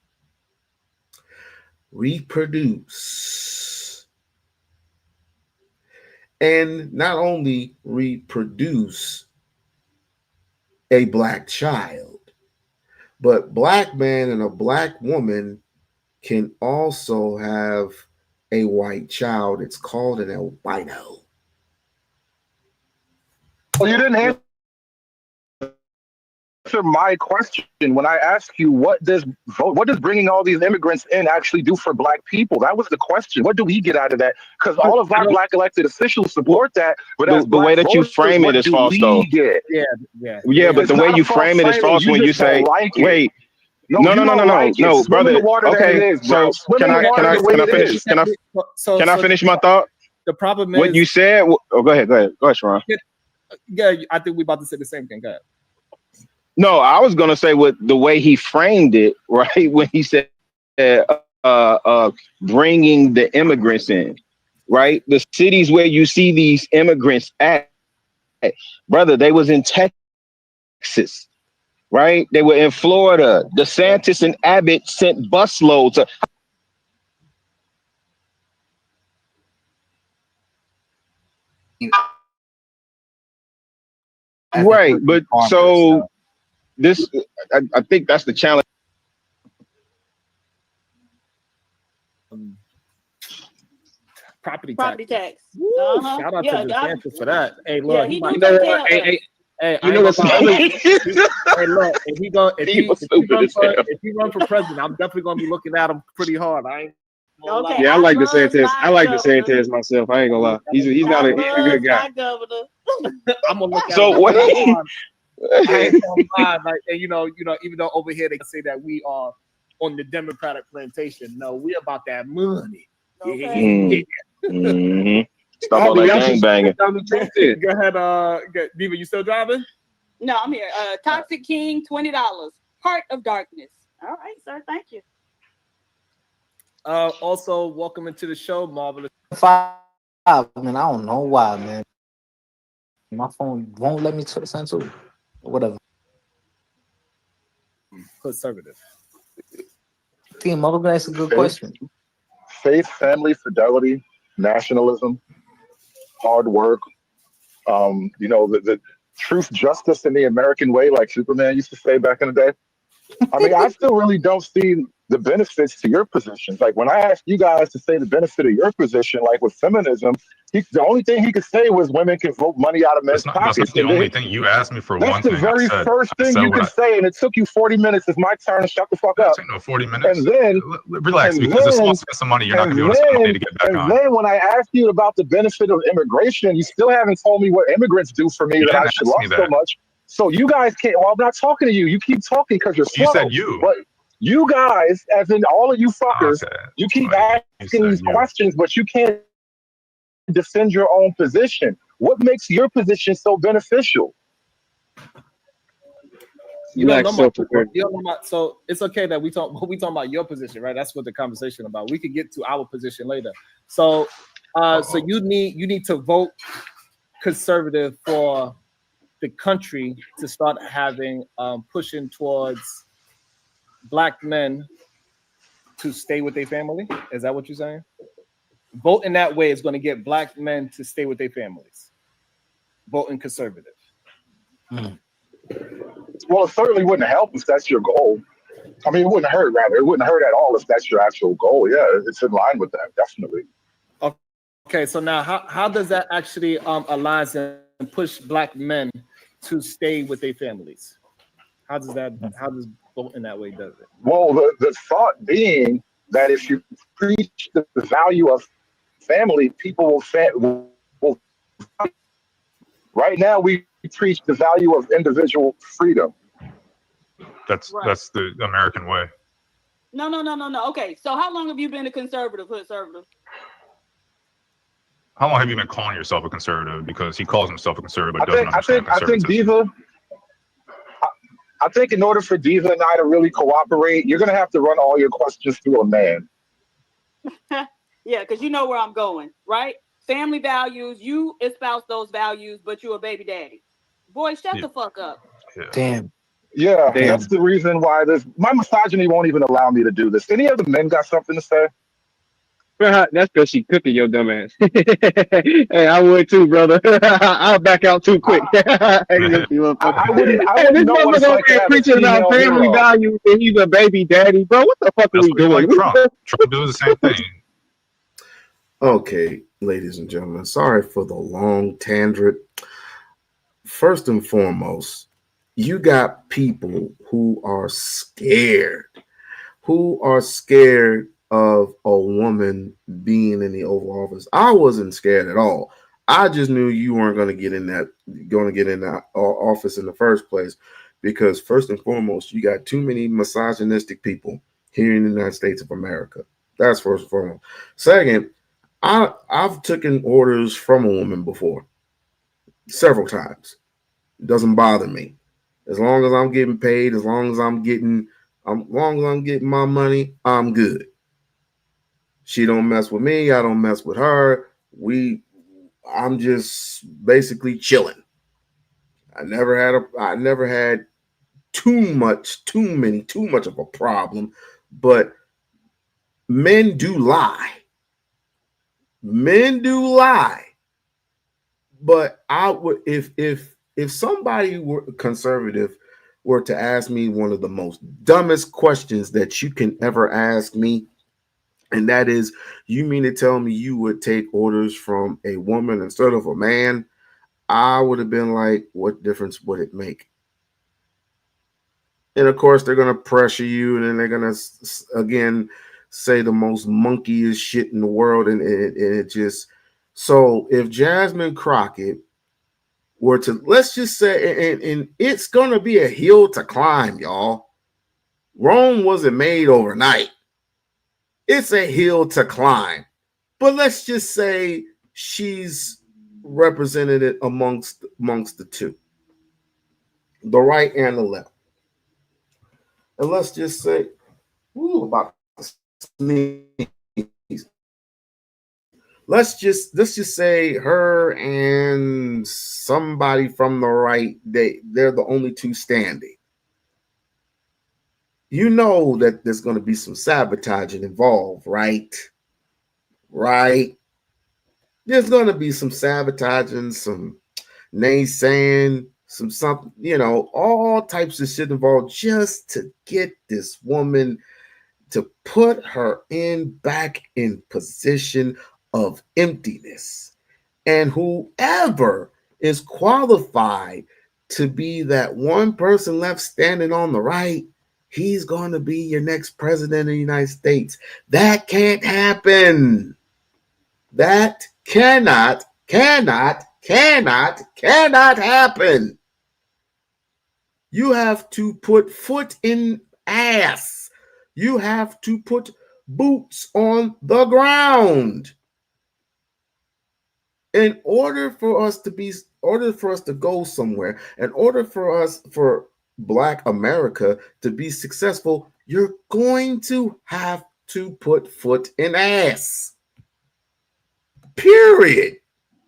Reproduce. And not only reproduce a black child, but black man and a black woman can also have a white child. It's called an albino. Well, you didn't answer my question when I asked you what does bringing all these immigrants in actually do for black people? That was the question. What do we get out of that? Because all of our black elected officials support that, but the way that you frame it is false, though. Yeah, but the way you frame it is false when you say, "Wait, no, brother." Okay, so can I finish? Can I finish my thought? The problem is what you said. Oh, go ahead, Sharon. Yeah, I think we're about to say the same thing. Go ahead. No, I was gonna say what the way he framed it, right? When he said bringing the immigrants in, right? The cities where you see these immigrants at, brother, they was in Texas, right? They were in Florida. DeSantis and Abbott sent busloads of right, but so this, I think that's the challenge. Property tax. Shout out to DeSantis for that. Hey, look, yeah, he you know what? Hey, you know what's hey, look, if he run for president, I'm definitely gonna be looking at him pretty hard. I like DeSantis. I like DeSantis myself. I ain't gonna lie. He's not a good guy. I'm gonna look at so him. What? I ain't gonna lie, like, and you know, even though over here they say that we are on the Democratic plantation, no, we about that money. Okay. Stop all that gang banging. Go ahead, Diva, you still driving? No, I'm here. Toxic King, $20. Heart of Darkness. All right, sir. Thank you. Also, welcome into the show, Marvelous. 5, man. I don't know why, man. My phone won't let me send to whatever. Conservative. Team, that's a good question. Faith, family, fidelity, nationalism, hard work. The truth, justice, and the American way, like Superman used to say back in the day. I mean, I still really don't see the benefits to your positions. Like when I asked you guys to say the benefit of your position, like with feminism, the only thing he could say was women can vote money out of men's pockets. That's not the only thing you asked me for. That's one the thing very first thing you can say, and it took you 40 minutes. It's my turn to shut the fuck up. No 40 minutes. And then relax, because it's supposed to spend some money. You're not going to be able to spend money to get back on. And then when I asked you about the benefit of immigration, you still haven't told me what immigrants do for me that I should love so much. So you guys can't. Well, I'm not talking to you. You keep talking because you're slow. You said you. But you guys, as in all of you fuckers, you keep asking these questions, but you can't defend your own position. What makes your position so beneficial? You don't know my, so it's okay that we talking about your position, right? That's what the conversation about. We could get to our position later. So, so you need to vote conservative for the country to start having pushing towards Black men to stay with their family. Is that what you're saying? Vote in that way is going to get Black men to stay with their families. Voting conservative. Well, it certainly wouldn't help if that's your goal. I mean, it wouldn't hurt, rather. It wouldn't hurt at all if that's your actual goal. Yeah, it's in line with that, definitely. Okay, so now how does that actually align and push Black men to stay with their families? How does vote in that way does it? Well, the thought being that if you preach the value of family, people will right now we preach the value of individual freedom. That's the American way. No. Okay, so how long have you been a conservative, conservative? How long have you been calling yourself a conservative? Because he calls himself a conservative, but I think I think in order for Diva and I to really cooperate, you're gonna have to run all your questions through a man. Yeah, because you know where I'm going, right? Family values, you espouse those values, but you're a baby daddy. Boy, shut the fuck up. Damn. Yeah, Damn. that's the reason why my misogyny won't even allow me to do this. Any other men got something to say? That's because she cooking your dumb ass. Hey, I would too, brother. I'll back out too quick. I wouldn't Hey, know this what it's motherfucker over like to here have a preaching about female family hero. values and he's a baby daddy, bro. What the fuck are we doing? Like Trump. Trump doing the same thing. Okay, ladies and gentlemen, sorry for the long tangent. First and foremost, you got people who are scared of a woman being in the Oval Office. I wasn't scared at all. I just knew you weren't going to get in that office in the first place, because first and foremost, you got too many misogynistic people here in the United States of America. That's first and foremost. Second, I've taken orders from a woman before, several times. It doesn't bother me. As long as I'm getting paid, as long as I'm getting my money, I'm good. She don't mess with me, I don't mess with her. I'm just basically chilling. I never had too much of a problem, but men do lie. Men do lie. But I would, if somebody were conservative were to ask me one of the most dumbest questions that you can ever ask me, and that is, you mean to tell me you would take orders from a woman instead of a man? I would have been like, what difference would it make? And of course, they're going to pressure you, and then they're going to, again, say the most monkeyest shit in the world. And it just, so if Jasmine Crockett were to, let's just say, and it's going to be a hill to climb, y'all. Rome wasn't made overnight. It's a hill to climb. But let's just say she's represented amongst the two, the right and the left. And let's just say, about to sneeze. Let's just say her and somebody from the right, they're the only two standing. You know that there's going to be some sabotaging involved, right? Right? There's going to be some sabotaging, some naysaying, something, all types of shit involved just to get this woman, to put her back in position of emptiness. And whoever is qualified to be that one person left standing on the right, he's going to be your next president of the United States. That can't happen. That cannot happen. You have to put foot in ass. You have to put boots on the ground. In order for us to go somewhere, in order for Black America to be successful, you're going to have to put foot in ass. Period.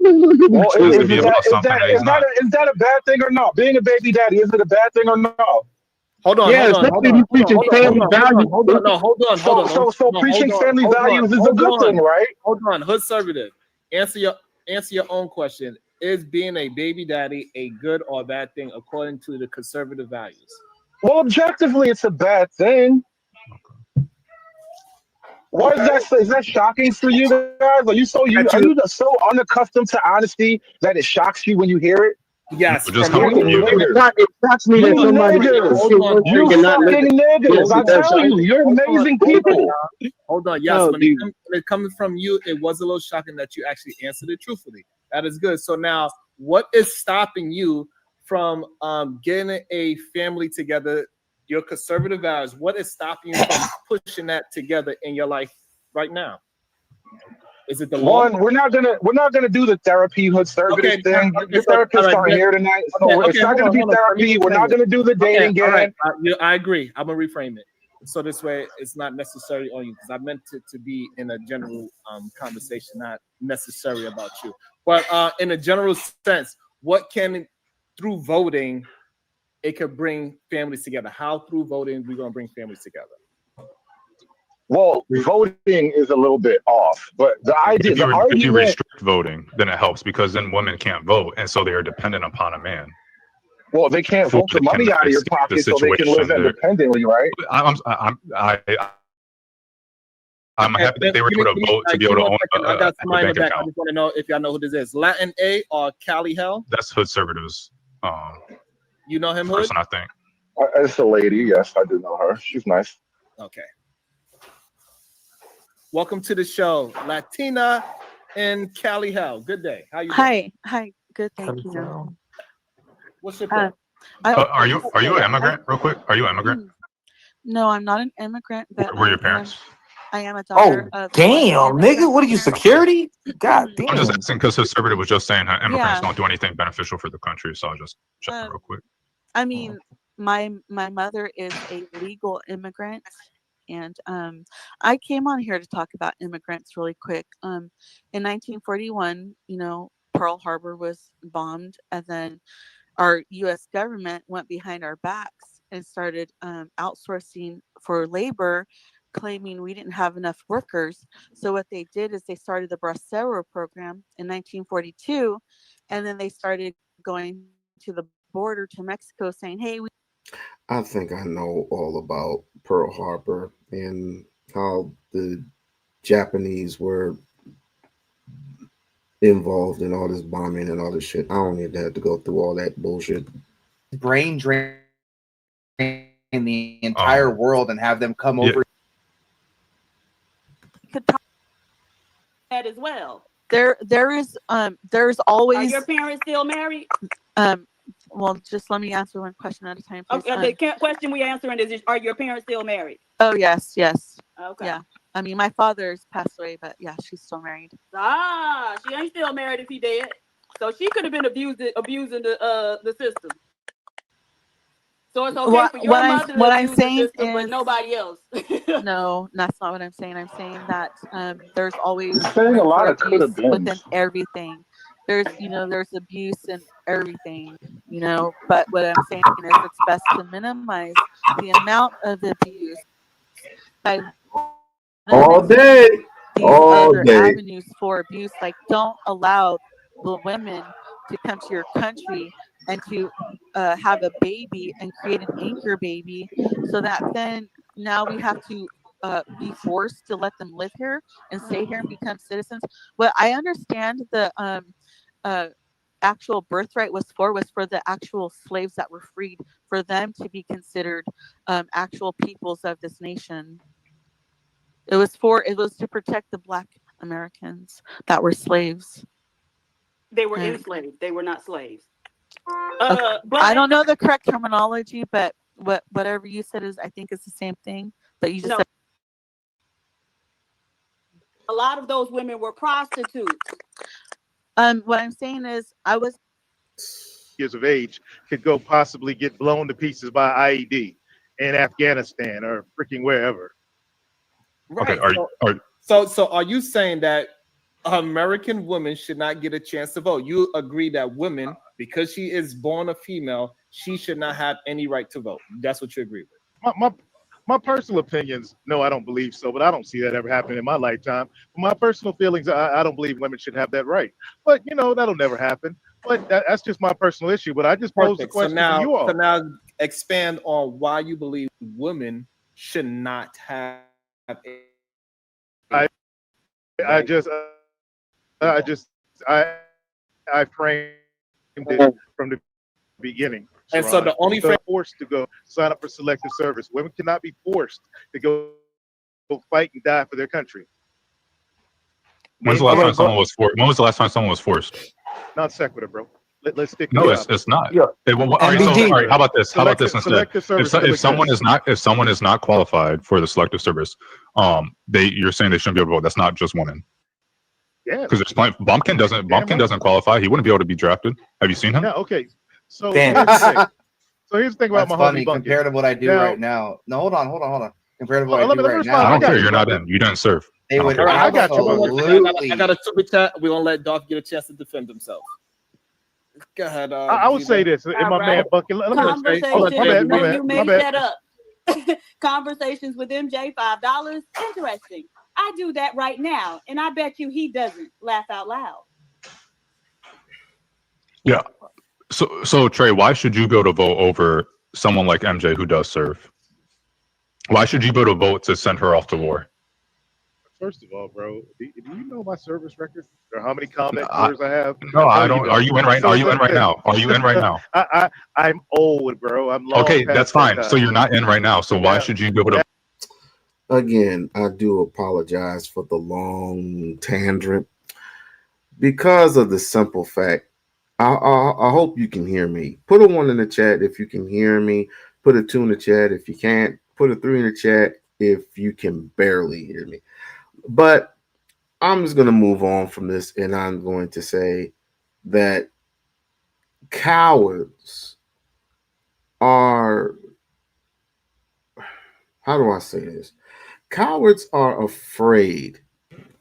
Well, is that a bad thing or not? Being a baby daddy, is it a bad thing or not? Hold on, yeah, hold on. So preaching family values is a good thing, right? Hold on, conservative. Answer your own question. Is being a baby daddy a good or bad thing according to the conservative values? Well, objectively, it's a bad thing. What is that shocking for you guys? Are you so unaccustomed to honesty that it shocks you when you hear it? Yes. It shocks me that somebody niggas. I tell you, you're amazing people. Hold on, yes. When it comes from you, it was a little shocking that you actually answered it truthfully. That is good. So now, what is stopping you from getting a family together? Your conservative values. What is stopping you from pushing that together in your life right now? Is it the law? One, we're not gonna do the therapy hood service thing. Your therapists aren't here tonight, so it's not gonna be therapy. We're not gonna do the dating game. All right. I agree. I'm gonna reframe it. So this way, it's not necessary on you because I meant it to be in a general conversation, not necessary about you. But in a general sense, what can through voting it could bring families together? How through voting we're gonna bring families together? Well, voting is a little bit off, but the idea, if you restrict voting, then it helps because then women can't vote, and so they are dependent upon a man. Well, they can't vote the money out of your pocket, so they can live independently, right? I'm happy that they were able to vote to be able to own I got a somebody in the bank back. I account. just want to know if y'all know who this is. Latin A or Cali Hell? That's Hood Servitors. You know him, Hood? Person, I think. It's a lady. Yes, I do know her. She's nice. Okay. Welcome to the show, Latina and Cali Hell. Good day. How you doing? Hi. Good, thank you. What's your pick? Are you an immigrant? Real quick, are you an immigrant? No, I'm not an immigrant, but Were your parents? I am a daughter of Damn, nigga, what are you, security? God damn. I'm just asking because Hood Servitor was just saying that immigrants don't do anything beneficial for the country, so I'll just check it real quick. I mean, my mother is a legal immigrant. And I came on here to talk about immigrants really quick. In 1941, Pearl Harbor was bombed, and then our U.S. government went behind our backs and started outsourcing for labor, claiming we didn't have enough workers. So what they did is they started the Bracero program in 1942, and then they started going to the border to Mexico saying, hey, I think I know all about Pearl Harbor and how the Japanese were involved in all this bombing and all this shit. I don't need to have to go through all that bullshit. Brain drain the entire world and have them come over. That as well. There's always. Are your parents still married? Well, just let me answer one question at a time, please. Okay, the question we answering is: are your parents still married? Oh yes. Okay. Yeah. I mean, my father's passed away, but yeah, she's still married. She ain't still married if he dead. So she could have been abusing the system. So it's okay for your mother to abuse the system, but nobody else. No, that's not what I'm saying. I'm saying that there's always saying a lot of could have been within everything. There's abuse in everything, but what I'm saying is it's best to minimize the amount of abuse by all day, avenues for abuse. Like, don't allow the women to come to your country and to have a baby and create an anchor baby, so that then now we have to be forced to let them live here and stay here and become citizens. What I understand the actual birthright was for the actual slaves that were freed, for them to be considered actual peoples of this nation. It was to protect the Black Americans that were slaves. They were enslaved. They were not slaves. But I don't know the correct terminology, but whatever you said I think it's the same thing. But you just said a lot of those women were prostitutes. What I'm saying is years of age could go possibly get blown to pieces by IED in Afghanistan or freaking wherever. Right. Okay. So are you saying that American women should not get a chance to vote? You agree that women, because she is born a female, she should not have any right to vote. That's what you agree with. My personal opinions, no, I don't believe so, but I don't see that ever happening in my lifetime. My personal feelings, I don't believe women should have that right. But, that'll never happen. But that's just my personal issue. But I just posed the question to you all. So now expand on why you believe women should not have I framed it from the beginning. And so the only forced to go sign up for selective service. Women cannot be forced to go fight and die for their country. When's the last time someone was forced? When was the last time someone was forced? Non sequitur, bro. Let's stick. No, it's not. Yeah. All right, how about this? How about this instead? If someone is not qualified for the selective service, you're saying they shouldn't be able to vote. That's not just women. Yeah. Because Bumpkin doesn't qualify. He wouldn't be able to be drafted. Have you seen him? Yeah. Okay. So Damn. here's the thing. So here's the thing about That's my homie funny Bumpkin. compared to what I do Now- right now. No, hold on. Compared to what Let I me do right respond. now. I don't care. you, You're not brother. in. You didn't serve. They would All right, I got you. absolutely. I got a super chat. We're gonna let Dolph get a chance to defend himself. Go ahead. I would say this, and my man Bumpkin. Let me Conversations. my No, bad. you My made bad. that up. Conversations with MJ, $5. Interesting. I do that right now, and I bet you he doesn't laugh out loud. Yeah. So Trey, why should you go to vote over someone like MJ who does serve? Why should you go to vote to send her off to war? First of all, bro, do you know my service record or how many combat tours I have? No, I I don't. Are you in right? Are you in right now? Are you in right now? I'm old, bro. I'm long Okay, past that's that fine. time. So you're not in right now. So why should you go to? Again, I do apologize for the long tangent because of the simple fact. I hope you can hear me. Put a 1 in the chat if you can hear me. Put a 2 in the chat if you can't. Put a 3 in the chat if you can barely hear me. But I'm just going to move on from this, and I'm going to say that cowards are, how do I say this? Cowards are afraid.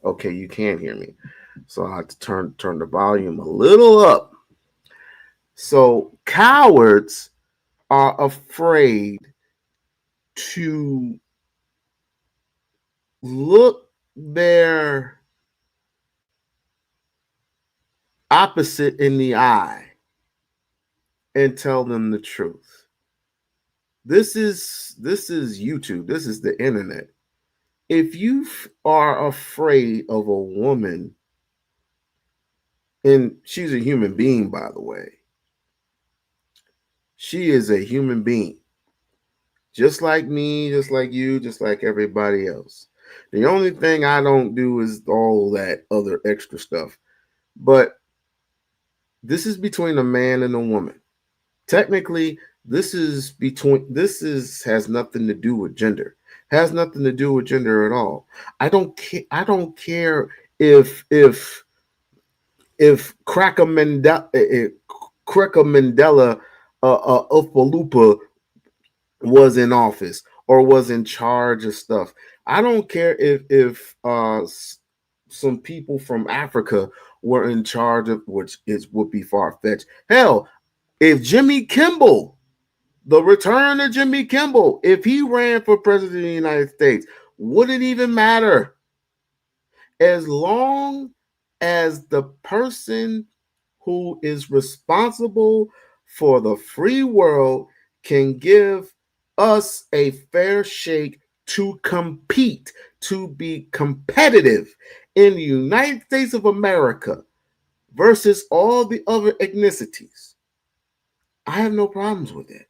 Okay, you can't hear me. So I have to turn the volume a little up. So cowards are afraid to look their opposite in the eye and tell them the truth. This is YouTube. This is the internet. If you are afraid of a woman, and she's a human being, by the way. She is a human being. Just like me, just like you, just like everybody else. The only thing I don't do is all that other extra stuff. But this is between a man and a woman. Technically, this has nothing to do with gender. Has nothing to do with gender at all. I don't care if Cracker Mandela Ufalupa was in office or was in charge of stuff. I don't care if some people from Africa were in charge of, which would be far-fetched. Hell, if Jimmy Kimball, the return of Jimmy Kimball, if he ran for president of the United States, would it even matter? As long as the person who is responsible for the free world can give us a fair shake to compete, to be competitive in the United States of America versus all the other ethnicities, I have no problems with it.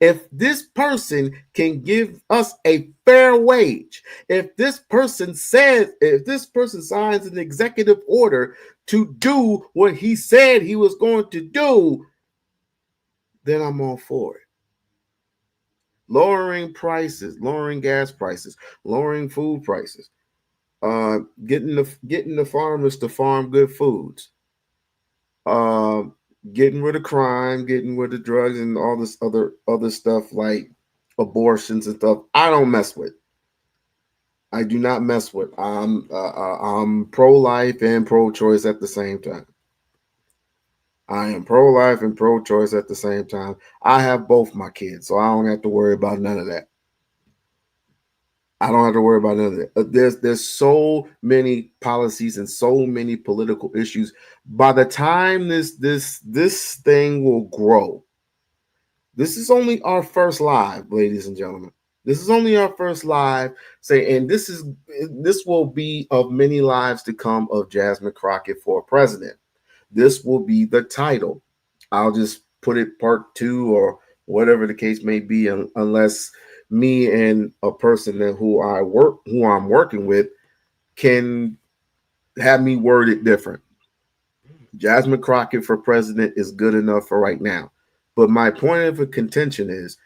If this person can give us a fair wage, if this person signs an executive order to do what he said he was going to do, then I'm all for it. Lowering prices, lowering gas prices, lowering food prices, getting the farmers to farm good foods, getting rid of crime, getting rid of drugs, and all this other stuff like abortions and stuff. I don't mess with. I do not mess with. I'm pro-life and pro-choice at the same time. I am pro-life and pro-choice at the same time. I have both my kids, so I don't have to worry about none of that. I don't have to worry about none of that. There's so many policies and so many political issues. By the time this thing will grow, this is only our first live, ladies and gentlemen. This is only our first live. And this will be of many lives to come of Jasmine Crockett for president. This will be the title. I'll just put it part 2 or whatever the case may be, unless me and a person who I'm working with can have me word it different. Jasmine Crockett for president is good enough for right now. But my point of contention is,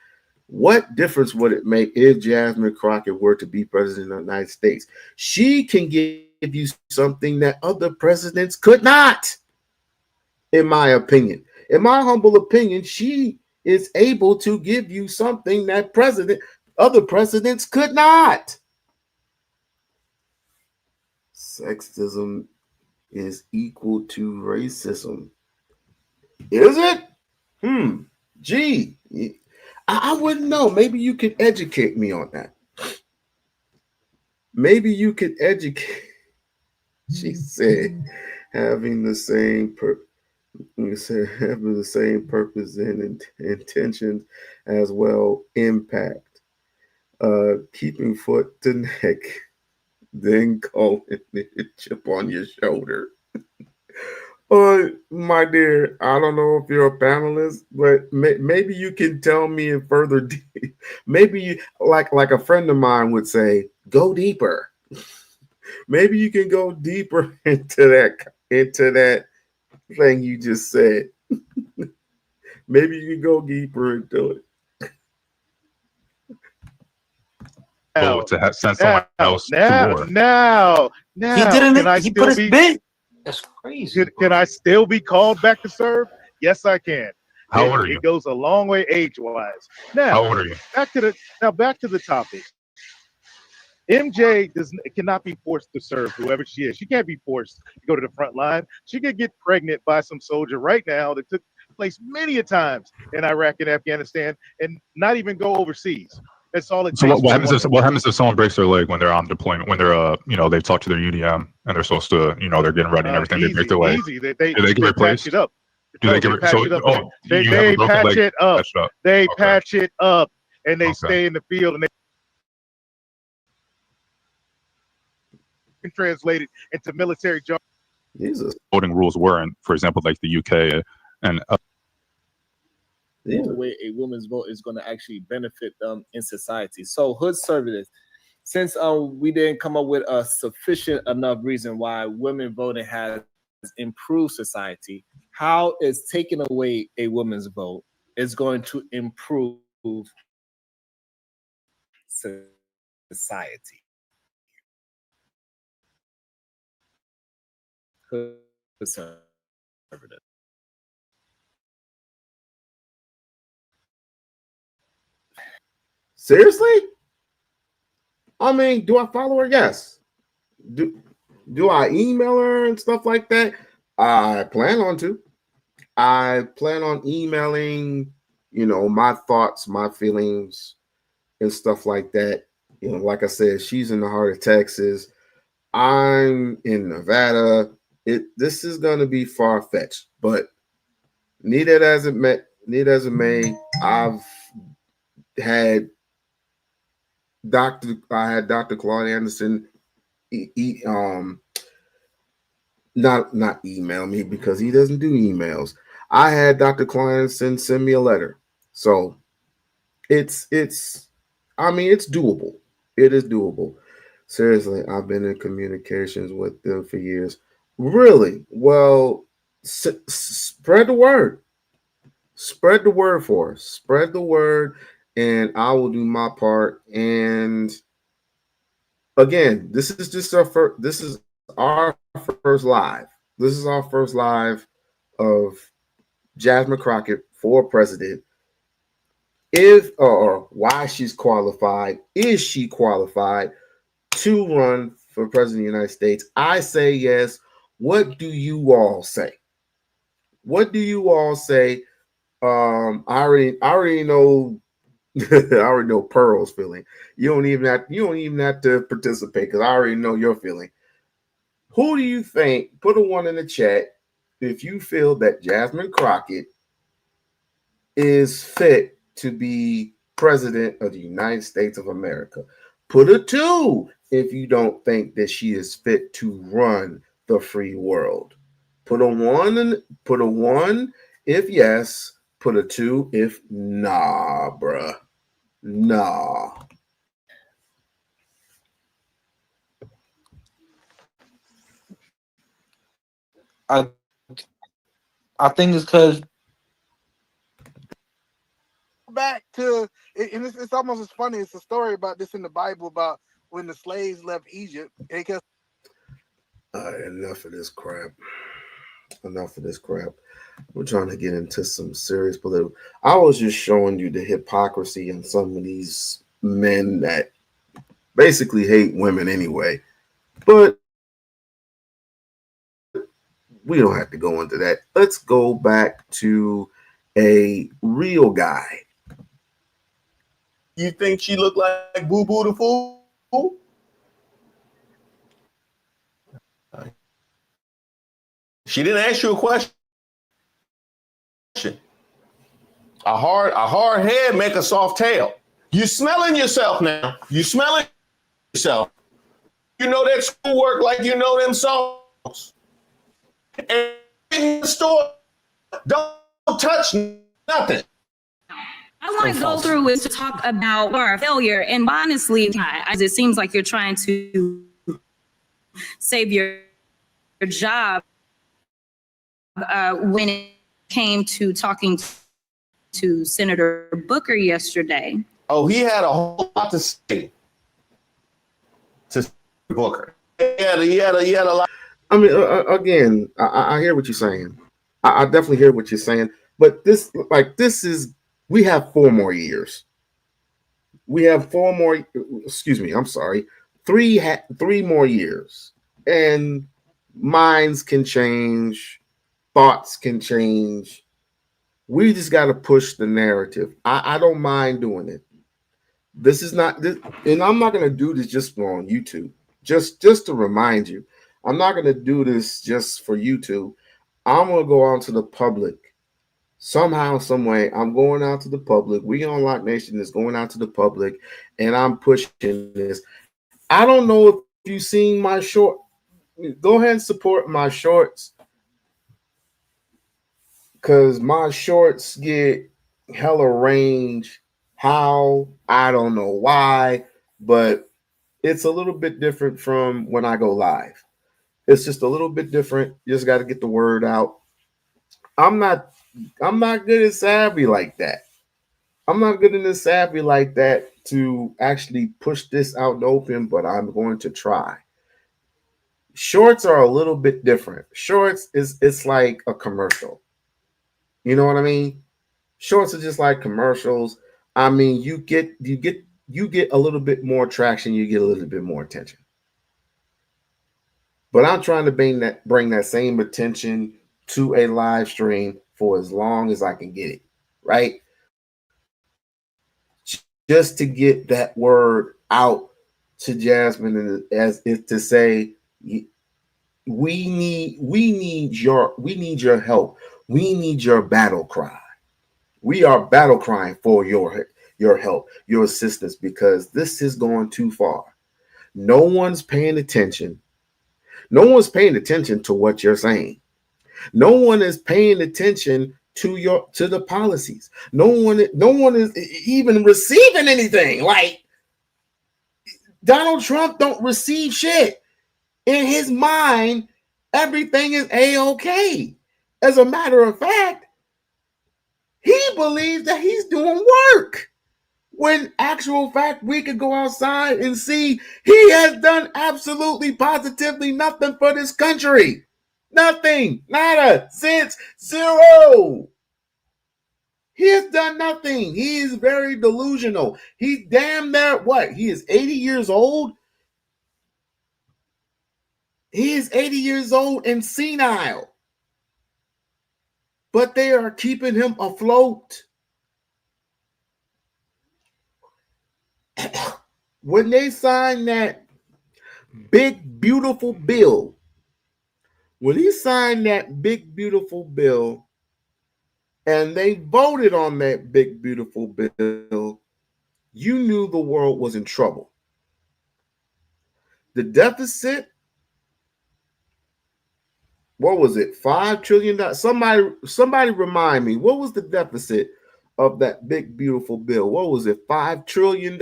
what difference would it make if Jasmine Crockett were to be president of the United States? She can give you something that other presidents could not, in my opinion. In my humble opinion, she is able to give you something that other presidents could not. Sexism is equal to racism. Is it? Gee, I wouldn't know. Maybe you could educate me on that. Maybe you could educate. She said, having the same purpose and intentions as well impact. Keeping foot to neck, then calling it a chip on your shoulder. My dear, I don't know if you're a panelist, but maybe you can tell me in further detail. Maybe you, like a friend of mine would say, go deeper. Maybe you can go deeper into that thing you just said. Maybe you can go deeper into it. To send someone else to war. Now, He didn't. can I He still put his be? bid. That's crazy. Can I still be called back to serve? Yes, I can. How old are you? It goes a long way age-wise. Now, How old are you? back to the topic. MJ cannot be forced to serve whoever she is. She can't be forced to go to the front line. She could get pregnant by some soldier right now that took place many a times in Iraq and Afghanistan and not even go overseas. That's all it So takes. what happens if someone breaks their leg when they're on deployment? When they're they've talked to their UDM and they're supposed to they're getting ready and everything. They break their leg. Easy. Do they get replaced? Patch it up. Do they get patch it up? They patch it up. They patch it up, and they stay in the field, and they can translate it into military jargon. Voting rules were, and for example, like the UK and. The way a woman's vote is going to actually benefit them in society. So hood services, since we didn't come up with a sufficient enough reason why women voting has improved society, how is taking away a woman's vote is going to improve society? Hood services. Seriously? I mean, do I follow her? Yes. Do I email her and stuff like that? I plan on to. I plan on emailing, my thoughts, my feelings, and stuff like that. Like I said, she's in the heart of Texas. I'm in Nevada. This is gonna be far-fetched, but need it as it may, I've had Dr. Claude Anderson not email me because he doesn't do emails. I had Dr. Claude Anderson send me a letter. So it's doable. It is doable. Seriously, I've been in communications with them for years. Really? Well, spread the word. Spread the word for us. Spread the word, and I will do my part. And again, this is our first live. This is our first live of Jasmine Crockett for president. If or why she's qualified, is she qualified to run for president of the United States? I say yes. What do you all say? What do you all say? I already know. I already know Pearl's feeling. You don't even have to participate because I already know your feeling. Who do you think? Put a 1 in the chat if you feel that Jasmine Crockett is fit to be president of the United States of America. Put a 2 if you don't think that she is fit to run the free world. Put a 1 if yes. Put a 2 if nah, bruh. Nah. I think it's because back to and it's almost as funny. It's a story about this in the Bible about when the slaves left Egypt. Enough of this crap. Enough of this crap. We're trying to get into some serious political. I was just showing you the hypocrisy in some of these men that basically hate women anyway. But we don't have to go into that. Let's go back to a real guy. You think she looked like Boo Boo the Fool? She didn't ask you a question. A hard head make a soft tail. You smelling yourself now. You smelling yourself. You know that schoolwork like you know them songs. And in the store, don't touch nothing. I want to go through is to talk about our failure. And honestly, it seems like you're trying to save your job when it came to talking to Senator Booker yesterday. Oh, he had a whole lot to say to Booker. He had a lot. I mean, again, I hear what you're saying. I definitely hear what you're saying. But this is, we have 4 more years. We have 4 more, excuse me, I'm sorry, 3 more years. And minds can change, thoughts can change. We just got to push the narrative. I don't mind doing it. This is not this, and I'm not going to do this just on YouTube. Just to remind you, I'm not going to do this just for YouTube. I'm going to go out to the public. Somehow, some way, I'm going out to the public. We-On-Loc Nation is going out to the public, and I'm pushing this. I don't know if you've seen my short. Go ahead and support my shorts, because my shorts get hella range. How? I don't know why, but it's a little bit different from when I go live. It's just a little bit different. You just got to get the word out. I'm not good at savvy like that. I'm not good at savvy like that to actually push this out in the open, but I'm going to try. Shorts are a little bit different. Shorts it's like a commercial. You know what I mean? Shorts are just like commercials. I mean, you get a little bit more traction, you get a little bit more attention. But I'm trying to bring that same attention to a live stream for as long as I can get it, right? Just to get that word out to Jasmine, and as if to say, we need your help. We need your battle cry. We are battle crying for your help, your assistance, because this is going too far. No one's paying attention. No one's paying attention to what you're saying. No one is paying attention to the policies. No one is even receiving anything. Like, Donald Trump don't receive shit. In his mind, everything is A-okay. As a matter of fact, he believes that he's doing work. When actual fact, we could go outside and see he has done absolutely positively nothing for this country. Nothing. Nada. Since zero. He has done nothing. He is very delusional. He's damn near what? He is 80 years old. He is 80 years old and senile. But they are keeping him afloat. When they signed that big, beautiful bill, when he signed that big, beautiful bill, and they voted on that big, beautiful bill, you knew the world was in trouble. The deficit, what was it? $5 trillion. Somebody remind me, what was the deficit of that big, beautiful bill? What was it? $5 trillion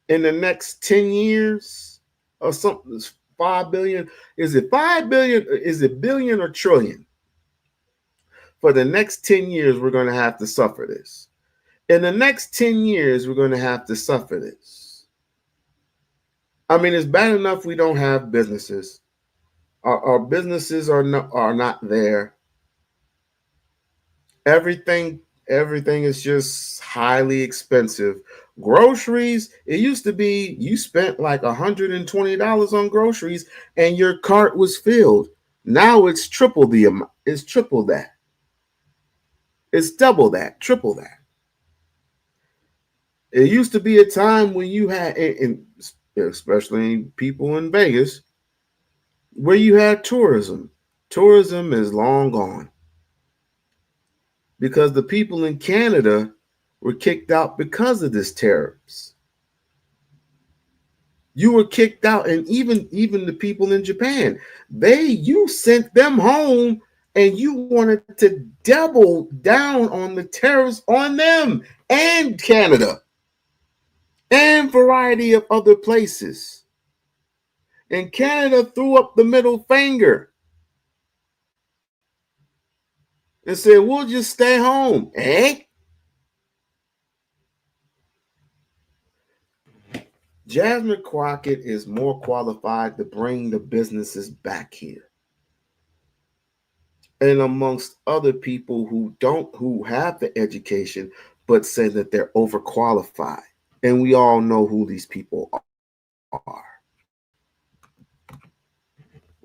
in the next 10 years or something? 5 billion. Is it 5 billion? Is it billion or trillion? For the next 10 years, we're going to have to suffer this. In the next 10 years, we're going to have to suffer this. I mean, it's bad enough we don't have businesses. Our businesses are not there. Everything is just highly expensive. Groceries, it used to be you spent like $120 on groceries and your cart was filled. Now it's triple the amount. It's triple that. It's double that, triple that. It used to be a time when you had, especially people in Vegas, where you had tourism. Tourism is long gone because the people in Canada were kicked out because of this tariffs. You were kicked out, and even the people in Japan, you sent them home, and you wanted to double down on the tariffs on them and Canada and variety of other places. And Canada threw up the middle finger and said, we'll just stay home. Jasmine Crockett is more qualified to bring the businesses back here. And amongst other people who have the education, but say that they're overqualified. And we all know who these people are.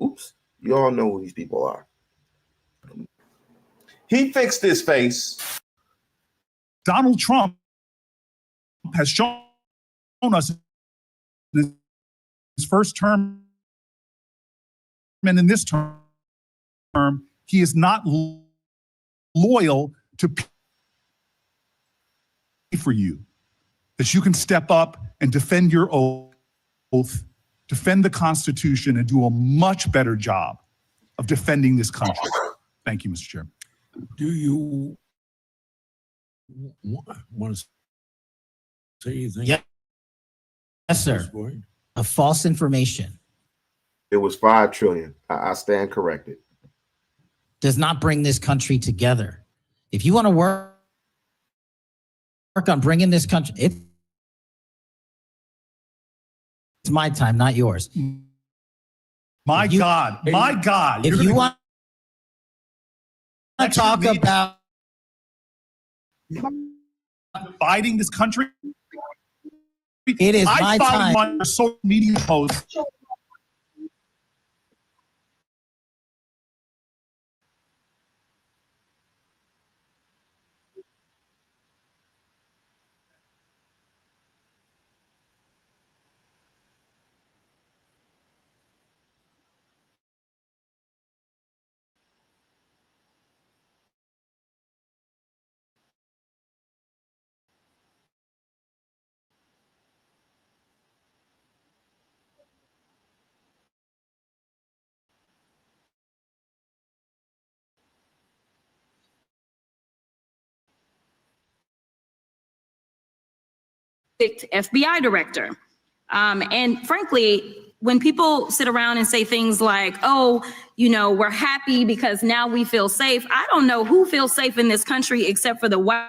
Oops. You all know who these people are. He fixed his face. Donald Trump has shown us in his first term and in this term, he is not loyal to pay for you. That you can step up and defend your oath, defend the Constitution, and do a much better job of defending this country. Thank you, Mr. Chairman. Do you want to say anything? Yes, sir. A false information. It was $5 trillion. I stand corrected. Does not bring this country together. If you want to work on bringing this country, it's my time, not yours. My God. If you want to talk about dividing this country, it is my time. I found my social media posts. FBI director. And frankly, when people sit around and say things like, oh, we're happy because now we feel safe. I don't know who feels safe in this country except for the white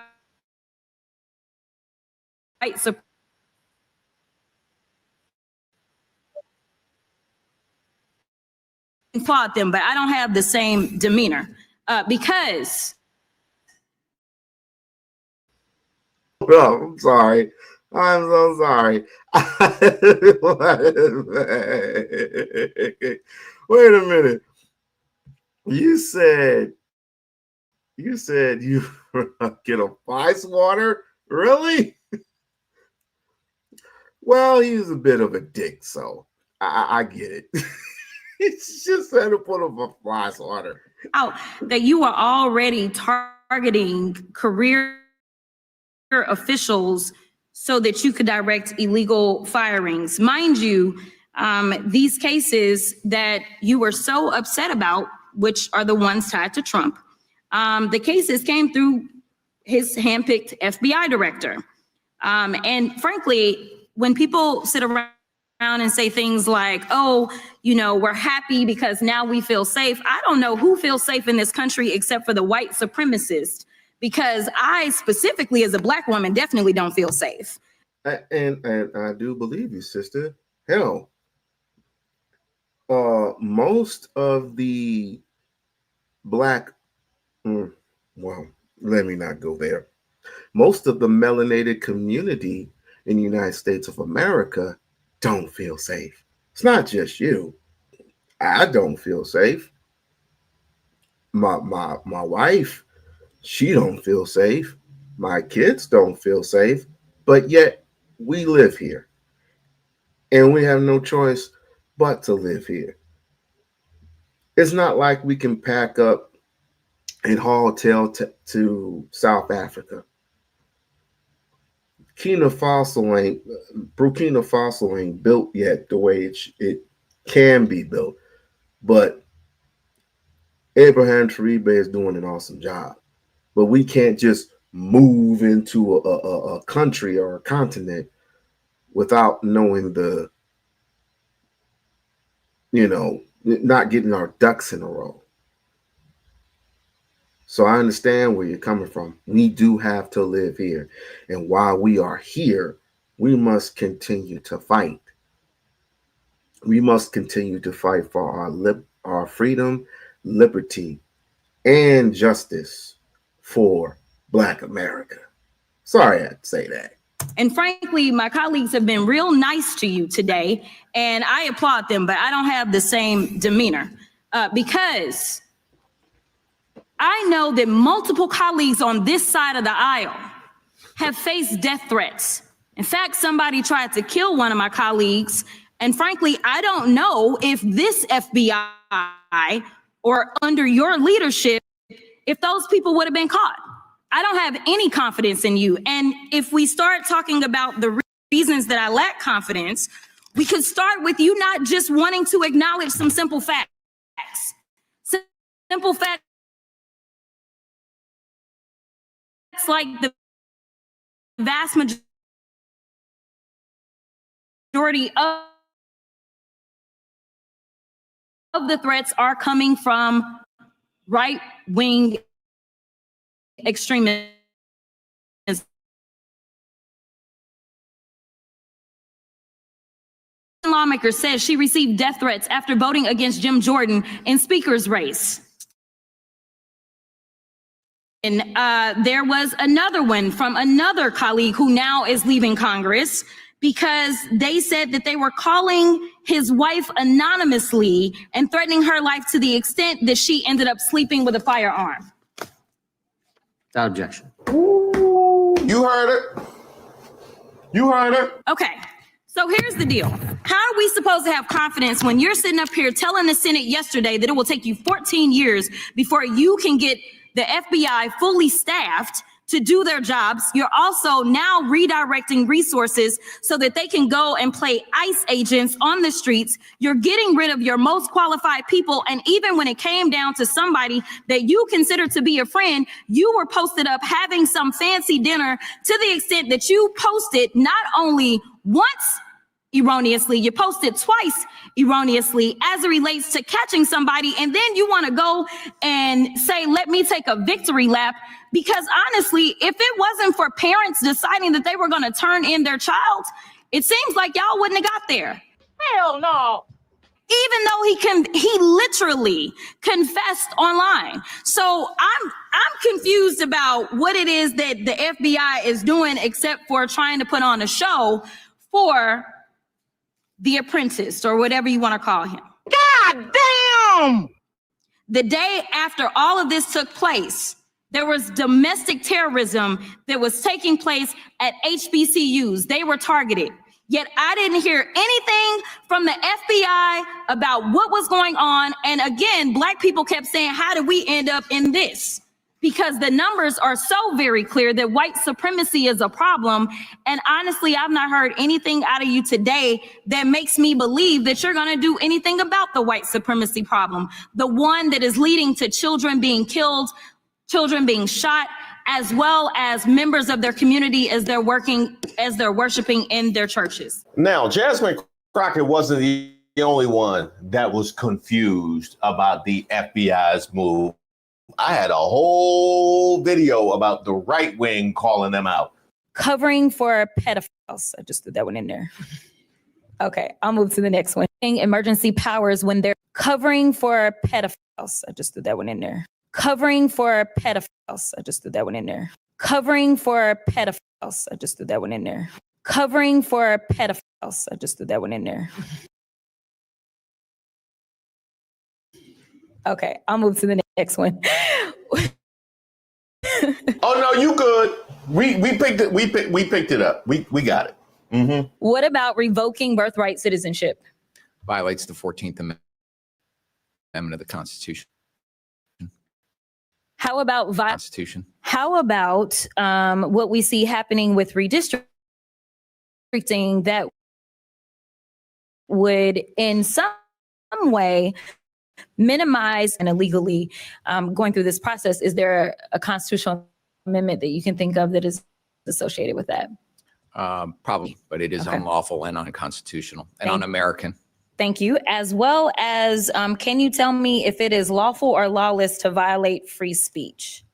applaud them, but I don't have the same demeanor because. Oh, I'm sorry. I'm so sorry. Wait a minute. You said you get a ice water? Really? Well, he's a bit of a dick, so I get it. It's just had to put up a ice water. Out that you are already targeting career officials so that you could direct illegal firings. Mind you, these cases that you were so upset about, which are the ones tied to Trump, the cases came through his handpicked FBI director. And frankly, when people sit around and say things like, oh, we're happy because now we feel safe. I don't know who feels safe in this country except for the white supremacists, because I specifically as a Black woman definitely don't feel safe. And I do believe you, sister. Hell, Most of the black, well, let me not go there. Most of the melanated community in the United States of America don't feel safe. It's not just you. I don't feel safe. My wife, she don't feel safe. My kids don't feel safe. But yet we live here. And we have no choice but to live here. It's not like we can pack up and haul tail to South Africa. Burkina Faso ain't built yet the way it can be built. But Abraham Traoré is doing an awesome job. But we can't just move into a country or a continent without knowing not getting our ducks in a row. So I understand where you're coming from. We do have to live here. And while we are here, we must continue to fight. We must continue to fight for our freedom, liberty, and justice for Black America. Sorry I had to say that. And frankly, my colleagues have been real nice to you today, and I applaud them, but I don't have the same demeanor because I know that multiple colleagues on this side of the aisle have faced death threats. In fact, somebody tried to kill one of my colleagues. And frankly, I don't know if this FBI or under your leadership, if those people would have been caught. I don't have any confidence in you. And if we start talking about the reasons that I lack confidence, we could start with you not just wanting to acknowledge some simple facts. Simple facts like the vast majority of the threats are coming from right-wing extremists. Lawmaker says she received death threats after voting against Jim Jordan in speaker's race. And there was another one from another colleague who now is leaving Congress because they said that they were calling his wife anonymously and threatening her life to the extent that she ended up sleeping with a firearm. Without objection. You heard it. You heard it. Okay. So here's the deal. How are we supposed to have confidence when you're sitting up here telling the Senate yesterday that it will take you 14 years before you can get the FBI fully staffed to do their jobs? You're also now redirecting resources so that they can go and play ICE agents on the streets. You're getting rid of your most qualified people. And even when it came down to somebody that you consider to be a friend, you were posted up having some fancy dinner to the extent that you posted not only once erroneously, you posted twice erroneously as it relates to catching somebody. And then you want to go and say, let me take a victory lap. Because honestly, if it wasn't for parents deciding that they were going to turn in their child, it seems like y'all wouldn't have got there. Hell no. Even though he literally confessed online. So I'm confused about what it is that the FBI is doing, except for trying to put on a show for The Apprentice or whatever you want to call him. God damn! The day after all of this took place, there was domestic terrorism that was taking place at HBCUs. They were targeted. Yet I didn't hear anything from the FBI about what was going on. And again, Black people kept saying, how did we end up in this? Because the numbers are so very clear that white supremacy is a problem. And honestly, I've not heard anything out of you today that makes me believe that you're going to do anything about the white supremacy problem. The one that is leading to children being killed, children being shot, as well as members of their community as they're worshiping in their churches. Now, Jasmine Crockett wasn't the only one that was confused about the FBI's move. I had a whole video about the right wing calling them out. Covering for pedophiles. I just threw that one in there. Okay, I'll move to the next one. emergency powers when they're covering for pedophiles. I just threw that one in there. Covering for pedophiles. I just threw that one in there. Covering for pedophiles. I just threw that one in there. Covering for pedophiles. I just threw that one in there. Okay, I'll move to the next one. Oh no, you good. We picked it. We picked it up. We got it. Mm-hmm. What about revoking birthright citizenship? Violates the 14th Amendment of the Constitution. How about Constitution? How about what we see happening with redistricting that would in some way minimize and illegally going through this process? Is there a constitutional amendment that you can think of that is associated with that? Probably, but it is unlawful and unconstitutional and un-American. Thank you. As well as, can you tell me if it is lawful or lawless to violate free speech?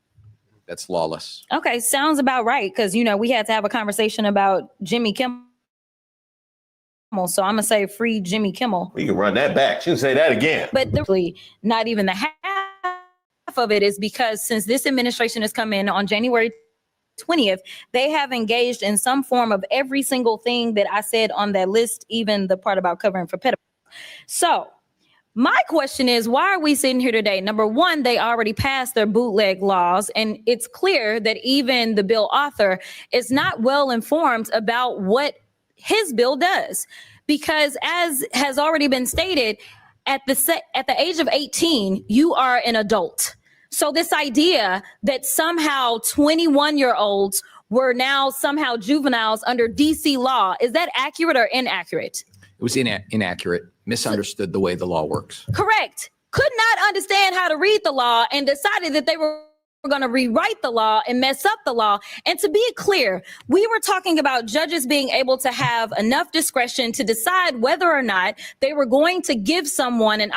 That's lawless. Okay, sounds about right. Because, you know, we had to have a conversation about Jimmy Kimmel. So I'm going to say free Jimmy Kimmel. We can run that back. She can say that again. But not even the half of it is because since this administration has come in on January 20th, they have engaged in some form of every single thing that I said on that list, even the part about covering for pedophiles. So my question is, why are we sitting here today? Number one, they already passed their bootleg laws, and it's clear that even the bill author is not well informed about what his bill does, because as has already been stated, at the age of 18, you are an adult. So this idea that somehow 21-year-olds were now somehow juveniles under DC law, is that accurate or inaccurate? It was inaccurate, misunderstood the way the law works. Correct. Could not understand how to read the law and decided that they were going to rewrite the law and mess up the law. And to be clear, we were talking about judges being able to have enough discretion to decide whether or not they were going to give someone an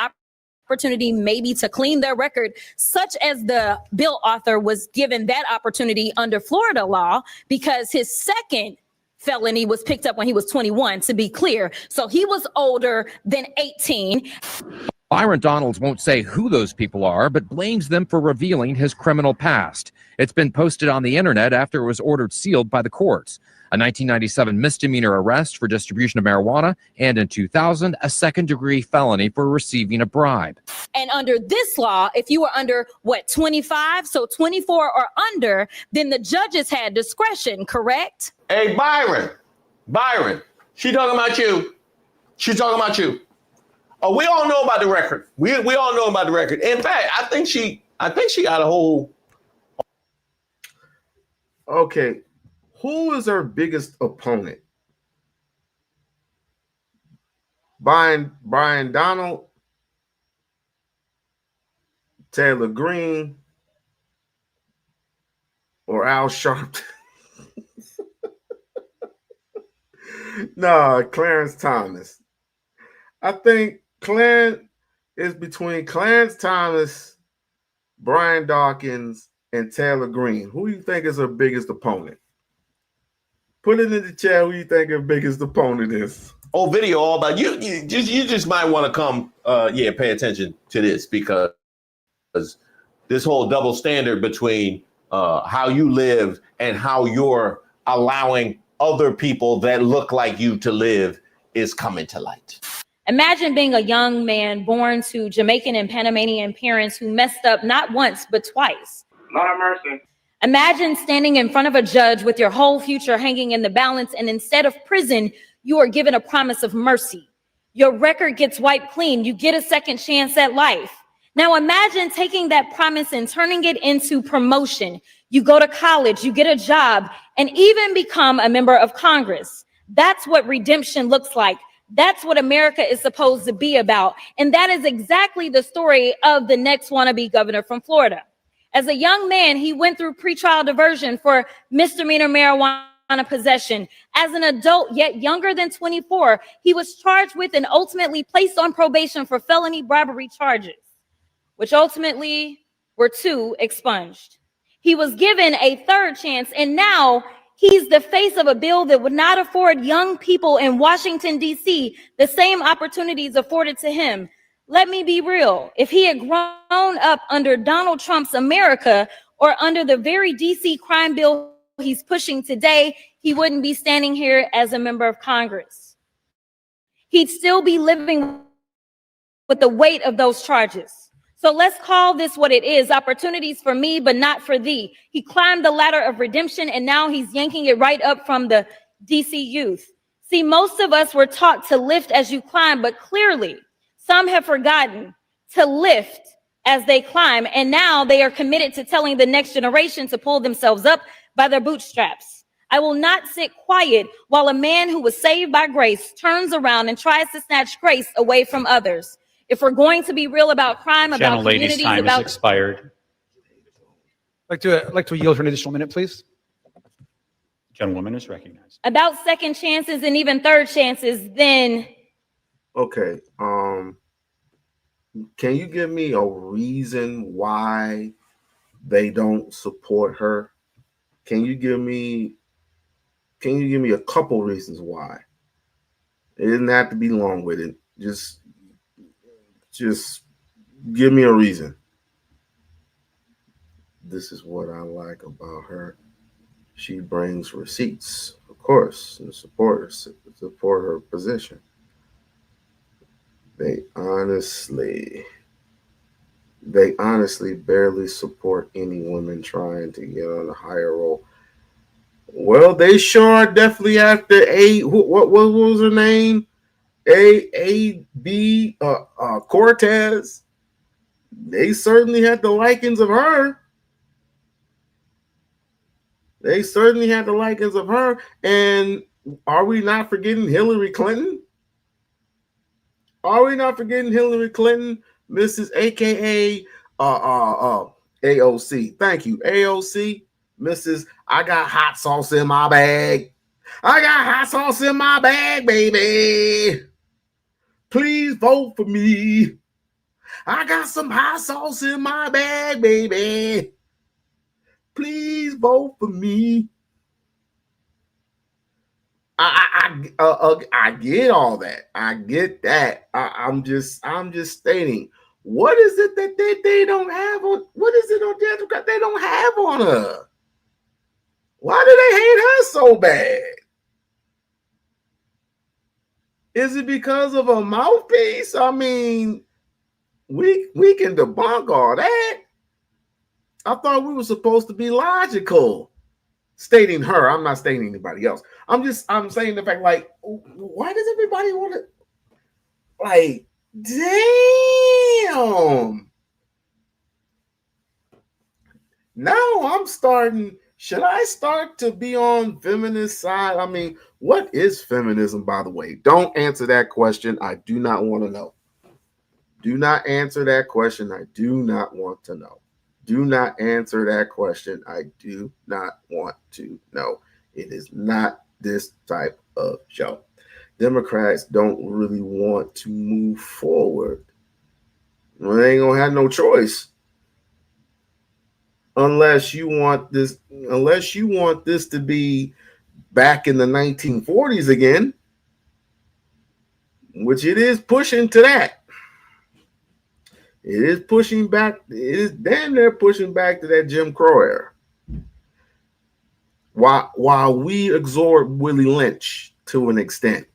opportunity maybe to clean their record, such as the bill author was given that opportunity under Florida law because his second felony was picked up when he was 21, to be clear. So he was older than 18. Byron Donalds won't say who those people are, but blames them for revealing his criminal past. It's been posted on the internet after it was ordered sealed by the courts. A 1997 misdemeanor arrest for distribution of marijuana, and in 2000, a second-degree felony for receiving a bribe. And under this law, if you were under, 25, so 24 or under, then the judges had discretion, correct? Hey, Byron, she talking about you. She talking about you. Oh, we all know about the record. We all know about the record. In fact, I think she got a whole. Okay, who is her biggest opponent? Brian Donald, Taylor Greene, or Al Sharpton? No, Clarence Thomas. I think Clarence is between Clarence Thomas, Brian Dawkins, and Taylor Greene. Who do you think is her biggest opponent? Put it in the chat who you think her biggest opponent is. Oh, video all about you. You just might want to come, pay attention to this because this whole double standard between how you live and how you're allowing other people that look like you to live is coming to light. Imagine being a young man born to Jamaican and Panamanian parents who messed up not once, but twice. Lord have mercy. Imagine standing in front of a judge with your whole future hanging in the balance, and instead of prison, you are given a promise of mercy. Your record gets wiped clean. You get a second chance at life. Now imagine taking that promise and turning it into promotion. You go to college, you get a job, and even become a member of Congress. That's what redemption looks like. That's what America is supposed to be about. And that is exactly the story of the next wannabe governor from Florida. As a young man, he went through pretrial diversion for misdemeanor marijuana possession. As an adult, yet younger than 24, he was charged with and ultimately placed on probation for felony bribery charges, which ultimately were 2 expunged. He was given a third chance, and now He's the face of a bill that would not afford young people in Washington, D.C. the same opportunities afforded to him. Let me be real. If he had grown up under Donald Trump's America or under the very D.C. crime bill he's pushing today, he wouldn't be standing here as a member of Congress. He'd still be living with the weight of those charges. So let's call this what it is, opportunities for me, but not for thee. He climbed the ladder of redemption, and now he's yanking it right up from the DC youth. See, most of us were taught to lift as you climb, but clearly some have forgotten to lift as they climb, and now they are committed to telling the next generation to pull themselves up by their bootstraps. I will not sit quiet while a man who was saved by grace turns around and tries to snatch grace away from others. If we're going to be real about crime, about communities, time about has expired. Like to yield for an additional minute, please. Gentlewoman is recognized. about second chances and even third chances, then Okay. Can you give me a reason why they don't support her? Can you give me a couple reasons why? It doesn't have to be long with it. Just give me a reason. This is what I like about her. She brings receipts, of course, to support her position. They honestly barely support any women trying to get on a higher role. Well, they sure are definitely after what was her name? A.B. Cortez. They certainly had the likings of her. And are we not forgetting Hillary Clinton? Mrs. AKA AOC. Thank you, AOC. Mrs. I got hot sauce in my bag. Baby. Please vote for me. I got some hot sauce in my bag, baby. Please vote for me. I get all that. I get that. I'm just stating, what is it that they don't have on? What is it on Democrat they don't have on her? Why do they hate her so bad? Is it because of a mouthpiece? I mean, we can debunk all that. I thought we were supposed to be logical. Stating her, I'm not stating anybody else. I'm saying the fact, like, why does everybody want to, like, damn. Now I'm starting, should I start to be on feminist side? I mean, what is feminism, by the way? Don't answer that question. I do not want to know. Do not answer that question. I do not want to know. Do not answer that question. I do not want to know. It is not this type of show. Democrats don't really want to move forward. Well, they ain't gonna have no choice. Unless you want this to be back in the 1940s again, which it is pushing to that. It is pushing back. It is damn near pushing back to that Jim Crow era. While we absorb Willie Lynch to an extent.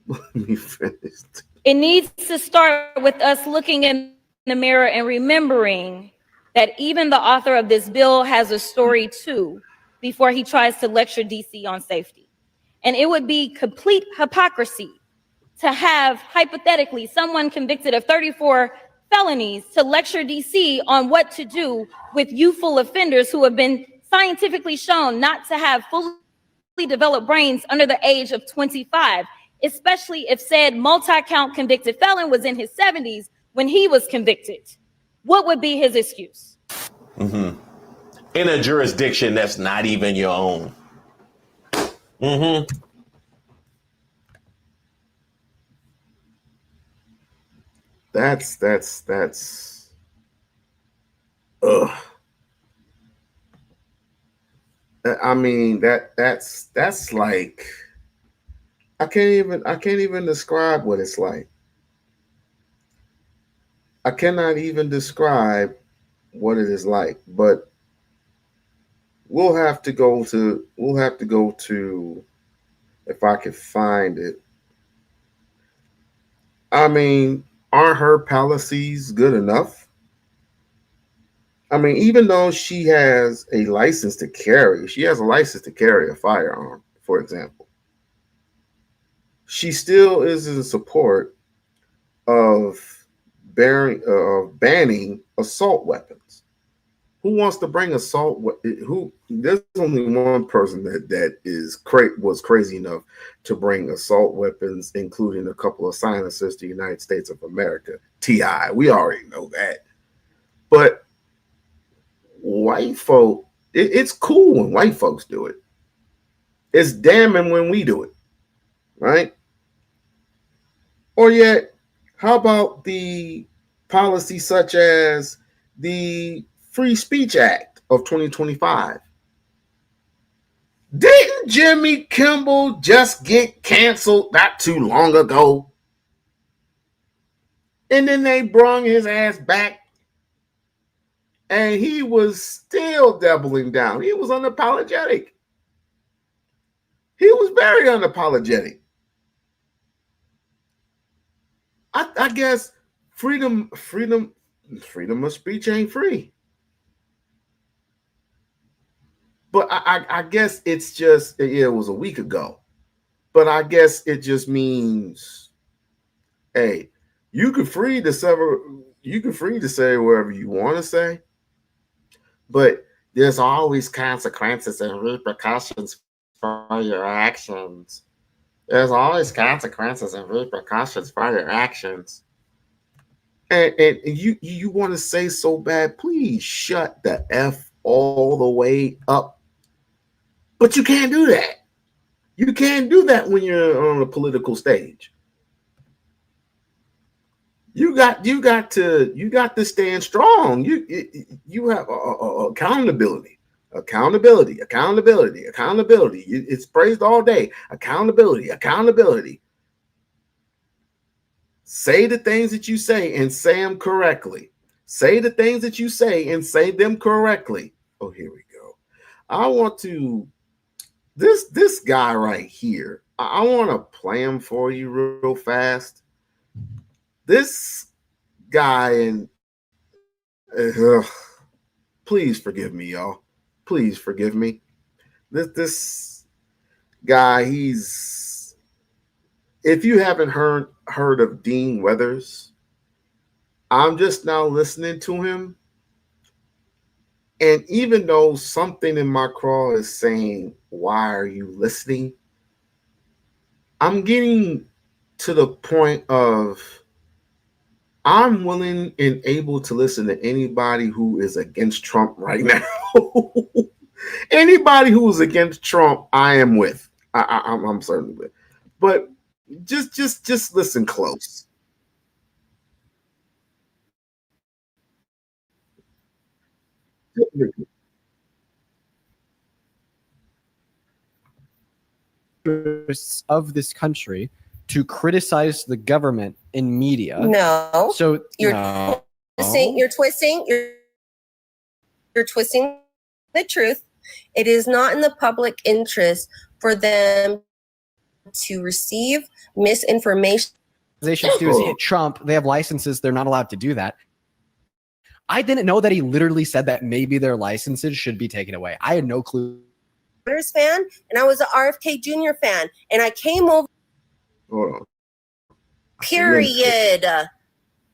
Let me finish. it needs to start with us looking in the mirror and remembering that even the author of this bill has a story too before he tries to lecture DC on safety. And it would be complete hypocrisy to have, hypothetically, someone convicted of 34 felonies to lecture DC on what to do with youthful offenders who have been scientifically shown not to have fully developed brains under the age of 25, especially if said multi-count convicted felon was in his 70s when he was convicted. What would be his excuse? Mm-hmm. In a jurisdiction that's not even your own. Mm-hmm. That's I mean that's like I can't even describe what it's like. I cannot even describe what it is like, but we'll have to go to if I could find it. I mean, aren't her policies good enough? I mean, even though she has a license to carry, she has a license to carry a firearm, for example. She still is in support of banning assault weapons. Who wants to bring assault? Who? There's only one person that was crazy enough to bring assault weapons, including a couple of silencers, to the United States of America. T.I. We already know that. But white folk, it's cool when white folks do it. It's damning when we do it, right? Or yet, how about the policy such as the Free Speech Act of 2025? Didn't Jimmy Kimmel just get canceled not too long ago? And then they brung his ass back, and he was still doubling down. He was unapologetic. He was very unapologetic. I guess freedom of speech ain't free. But I guess it's just, it was a week ago. But I guess it just means, hey, you can free to say whatever you want to say, but there's always consequences and repercussions for your actions. There's always consequences and repercussions for your actions. And you want to say so bad, please shut the F all the way up. But you can't do that. You can't do that when you're on a political stage. You got to stand strong. You have accountability. It's praised all day. Accountability. Say the things that you say and say them correctly. Say the things that you say and say them correctly. Oh, here we go. I want to this guy right here. I want to play him for you real fast. This guy, and please forgive me, y'all. Please forgive me. This guy, he's, if you haven't heard of Dean Weathers, I'm just now listening to him. And even though something in my crawl is saying, why are you listening? I'm getting to the point of I'm willing and able to listen to anybody who is against Trump right now. Anybody who is against Trump, I am with. I'm certainly with. But just listen close. Of this country to criticize the government in media. No. So you're no. twisting the truth. It is not in the public interest for them to receive misinformation. Organizations do is hit Trump. They have licenses. They're not allowed to do that. I didn't know that he literally said that maybe their licenses should be taken away. I had no clue. Fan, and I was an RFK Jr. fan, and I came over. Hold on. Period.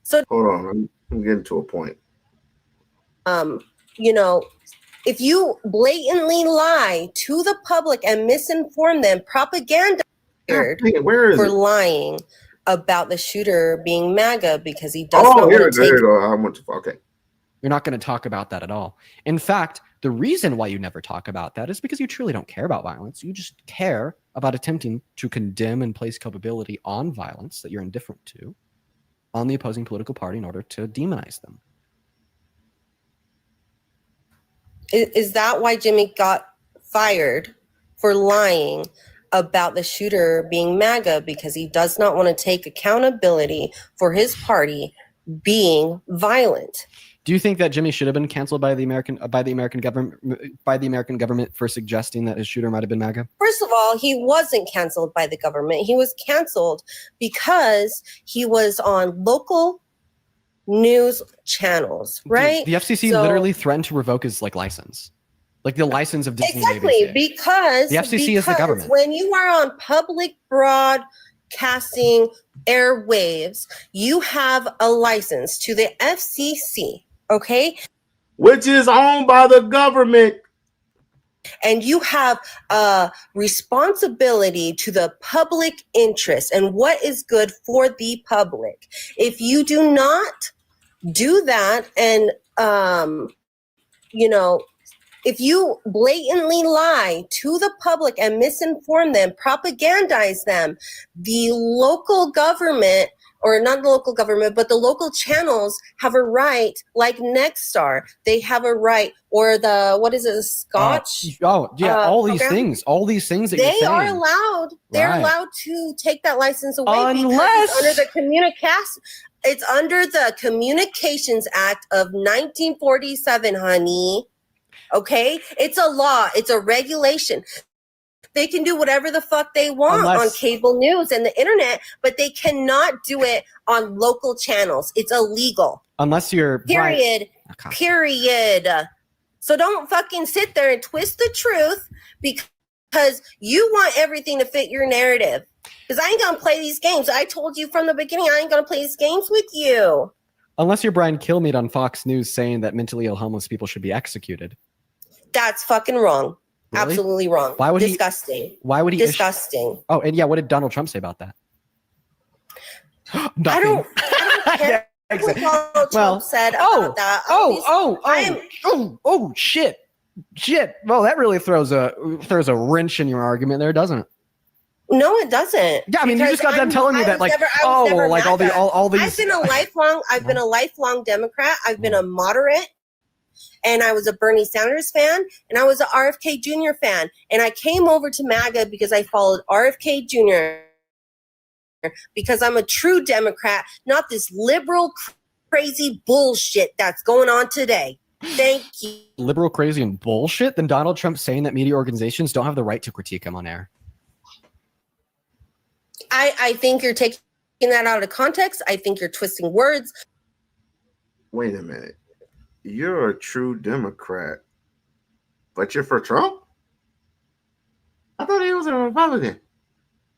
So hold on, I'm getting to a point. You know, if you blatantly lie to the public and misinform them, propaganda for lying about the shooter being MAGA because he does not want to take. I went too far. Okay. You're not going to talk about that at all. In fact, the reason why you never talk about that is because you truly don't care about violence. You just care about attempting to condemn and place culpability on violence that you're indifferent to on the opposing political party in order to demonize them. Is that why Jimmy got fired for lying about the shooter being MAGA because he does not want to take accountability for his party being violent. Do you think that Jimmy should have been canceled by the American government for suggesting that his shooter might have been MAGA? First of all, he wasn't canceled by the government. He was canceled because he was on local news channels, right? The FCC literally threatened to revoke his license. Like the license of Disney. Exactly, because the FCC is the government. When you are on public broadcasting airwaves, you have a license to the FCC, okay? Which is owned by the government. And you have a responsibility to the public interest and what is good for the public. If you do not do that and, if you blatantly lie to the public and misinform them, propagandize them, the local government, or not the local government, but the local channels have a right, like Nexstar, they have a right, or the Scotch? All these things that they you're saying. are allowed. They're Right. allowed to take that license away Unless- because it's under the Communications Act of 1947, honey. Okay, it's a law, it's a regulation. They can do whatever the fuck they want on cable news and the internet, but they cannot do it on local channels. It's illegal. Unless you're Period. Period. So don't fucking sit there and twist the truth because you want everything to fit your narrative. Because I ain't gonna play these games. I told you from the beginning I ain't gonna play these games with you. Unless you're Brian Kilmeade on Fox News saying that mentally ill homeless people should be executed. That's fucking wrong. Really? Absolutely wrong. Why would Disgusting. Why would he? Disgusting. Oh, and yeah, what did Donald Trump say about that? I don't care what Donald Trump said about that. Shit. Well, that really throws a wrench in your argument there, doesn't it? No, it doesn't. Yeah, I mean, you just got done telling me that, all these. I've been a lifelong Democrat. I've been a moderate. And I was a Bernie Sanders fan, and I was an RFK Jr. fan. And I came over to MAGA because I followed RFK Jr. because I'm a true Democrat, not this liberal, crazy bullshit that's going on today. Thank you. Liberal, crazy, and bullshit? Then Donald Trump saying that media organizations don't have the right to critique him on air. I think you're taking that out of context. I think you're twisting words. Wait a minute. You're a true Democrat, but you're for Trump? I thought he was a Republican.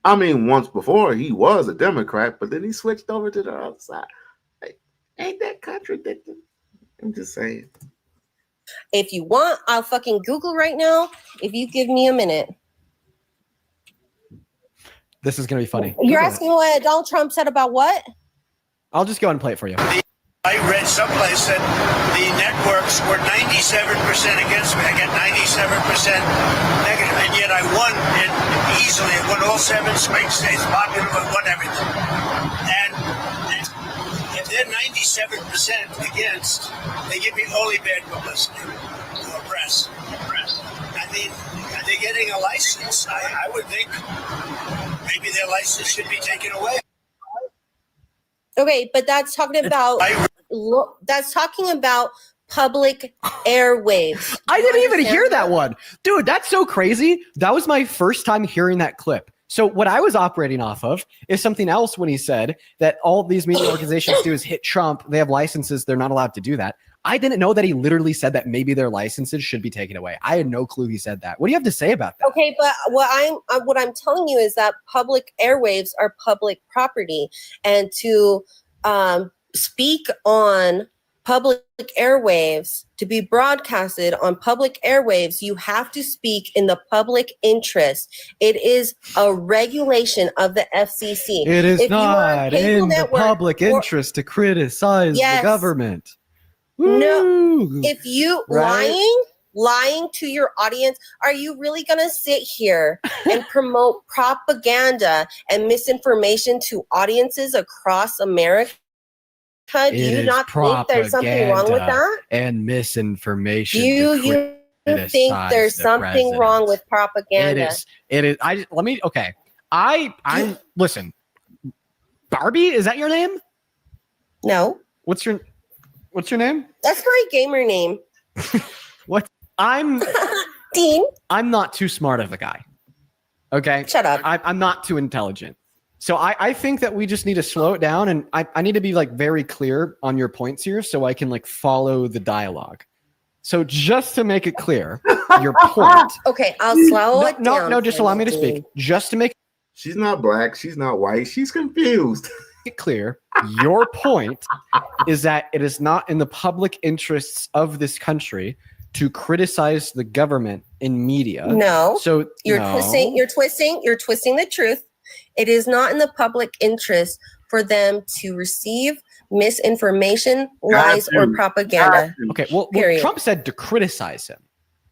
I mean, once before he was a Democrat, but then he switched over to the other side. Like, ain't that contradicting? I'm just saying. If you want, I'll fucking Google right now. If you give me a minute. This is going to be funny. You're asking what Donald Trump said about what? I'll just go and play it for you. I read someplace that the networks were 97% against me. I got 97% negative, and yet I won it easily. I won all 7 swing states, popular, I won everything. And if they're 97% against, they give me only bad publicity or press. I mean, are they getting a license? I would think maybe their license should be taken away. Okay, but that's talking about public airwaves. I didn't even hear that one. Dude, that's so crazy. That was my first time hearing that clip. So what I was operating off of is something else when he said that all these media organizations do is hit Trump. They have licenses. They're not allowed to do that. I didn't know that he literally said that maybe their licenses should be taken away. I had no clue he said that. What do you have to say about that? Okay, but what I'm telling you is that public airwaves are public property, and to speak on public airwaves, to be broadcasted on public airwaves, you have to speak in the public interest. It is a regulation of the FCC. It is not in the public interest to criticize the government. No, if you lying to your audience, are you really going to sit here and promote propaganda and misinformation to audiences across America? Do you not think there's something wrong with that? And misinformation. think there's something wrong with propaganda. It is. Okay. I'm listen. Barbie, is that your name? No. What's your name? That's my gamer name. What? Dean. I'm not too smart of a guy. Okay. Shut up. I'm not too intelligent. So I think that we just need to slow it down, and I need to be like very clear on your points here so I can like follow the dialogue. So just to make it clear, your point. Okay, I'll slow it down. No, just allow me to speak. Just to make She's not black. She's not white. She's confused. it clear, your point is that it is not in the public interests of this country to criticize the government in media. No. So you're twisting the truth. It is not in the public interest for them to receive misinformation, lies, or propaganda. Okay, well, Trump said to criticize him.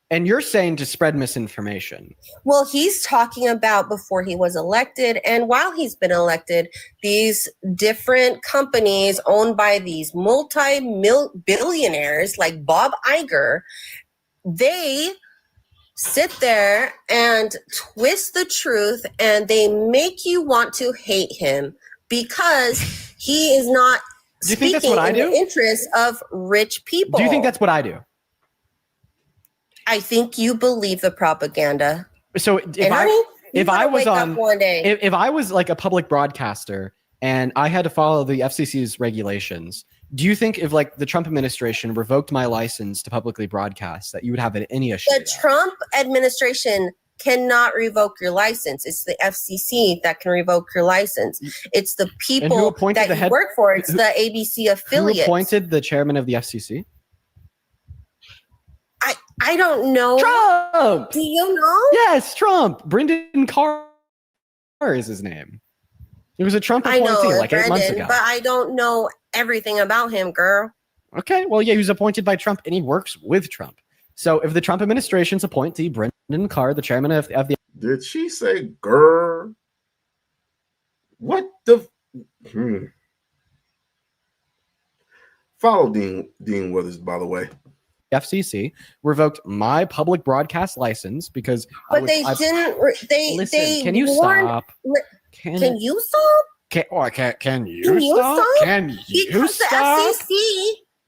And you're saying to spread misinformation. Well, he's talking about before he was elected and while he's been elected, these different companies owned by these multi-billionaires like Bob Iger, they sit there and twist the truth and they make you want to hate him because he is not speaking in the interest of rich people. Do you think that's what I do? I think you believe the propaganda. So if I was like a public broadcaster and I had to follow the FCC's regulations, do you think if like the Trump administration revoked my license to publicly broadcast that you would have any issue? The Trump administration cannot revoke your license. It's the FCC that can revoke your license. It's the people that you work for. It's the ABC affiliate. Who appointed the chairman of the FCC? I don't know. Trump! Do you know? Yes, Trump. Brendan Carr is his name. He was a Trump appointee like 8 months ago. But I don't know everything about him, girl. Okay, well, yeah, he was appointed by Trump and he works with Trump. So if the Trump administration's appointee, Brendan Carr, the chairman of the... Did she say girl? What the... Follow Dean Withers, by the way. FCC revoked my public broadcast license because Can you stop? Can you stop? Can you stop?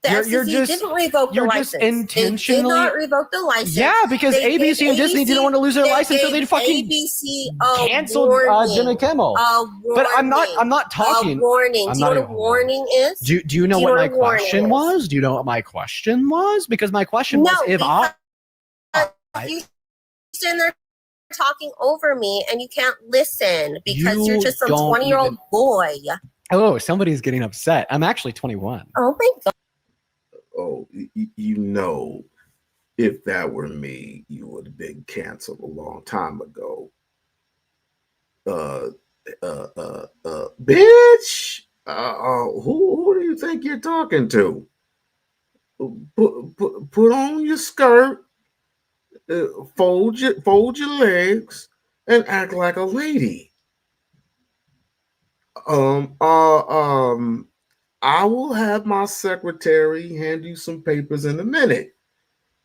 The FCC didn't revoke the license. Intentionally, they did not revoke the license. Yeah, because ABC and Disney didn't want to lose their license, so they'd fucking canceled Jimmy Kimmel. But I'm not talking. Warning. Do you know what a warning is? Do you know what my question was? Do you know what my question was? Because my question was if you stand there talking over me and you can't listen because you're just some 20-year-old boy. Oh, somebody's getting upset. I'm actually 21. Oh my God. Oh, you know, if that were me, you would have been canceled a long time ago. Bitch, who do you think you're talking to? Put on your skirt, fold your legs, and act like a lady. I will have my secretary hand you some papers in a minute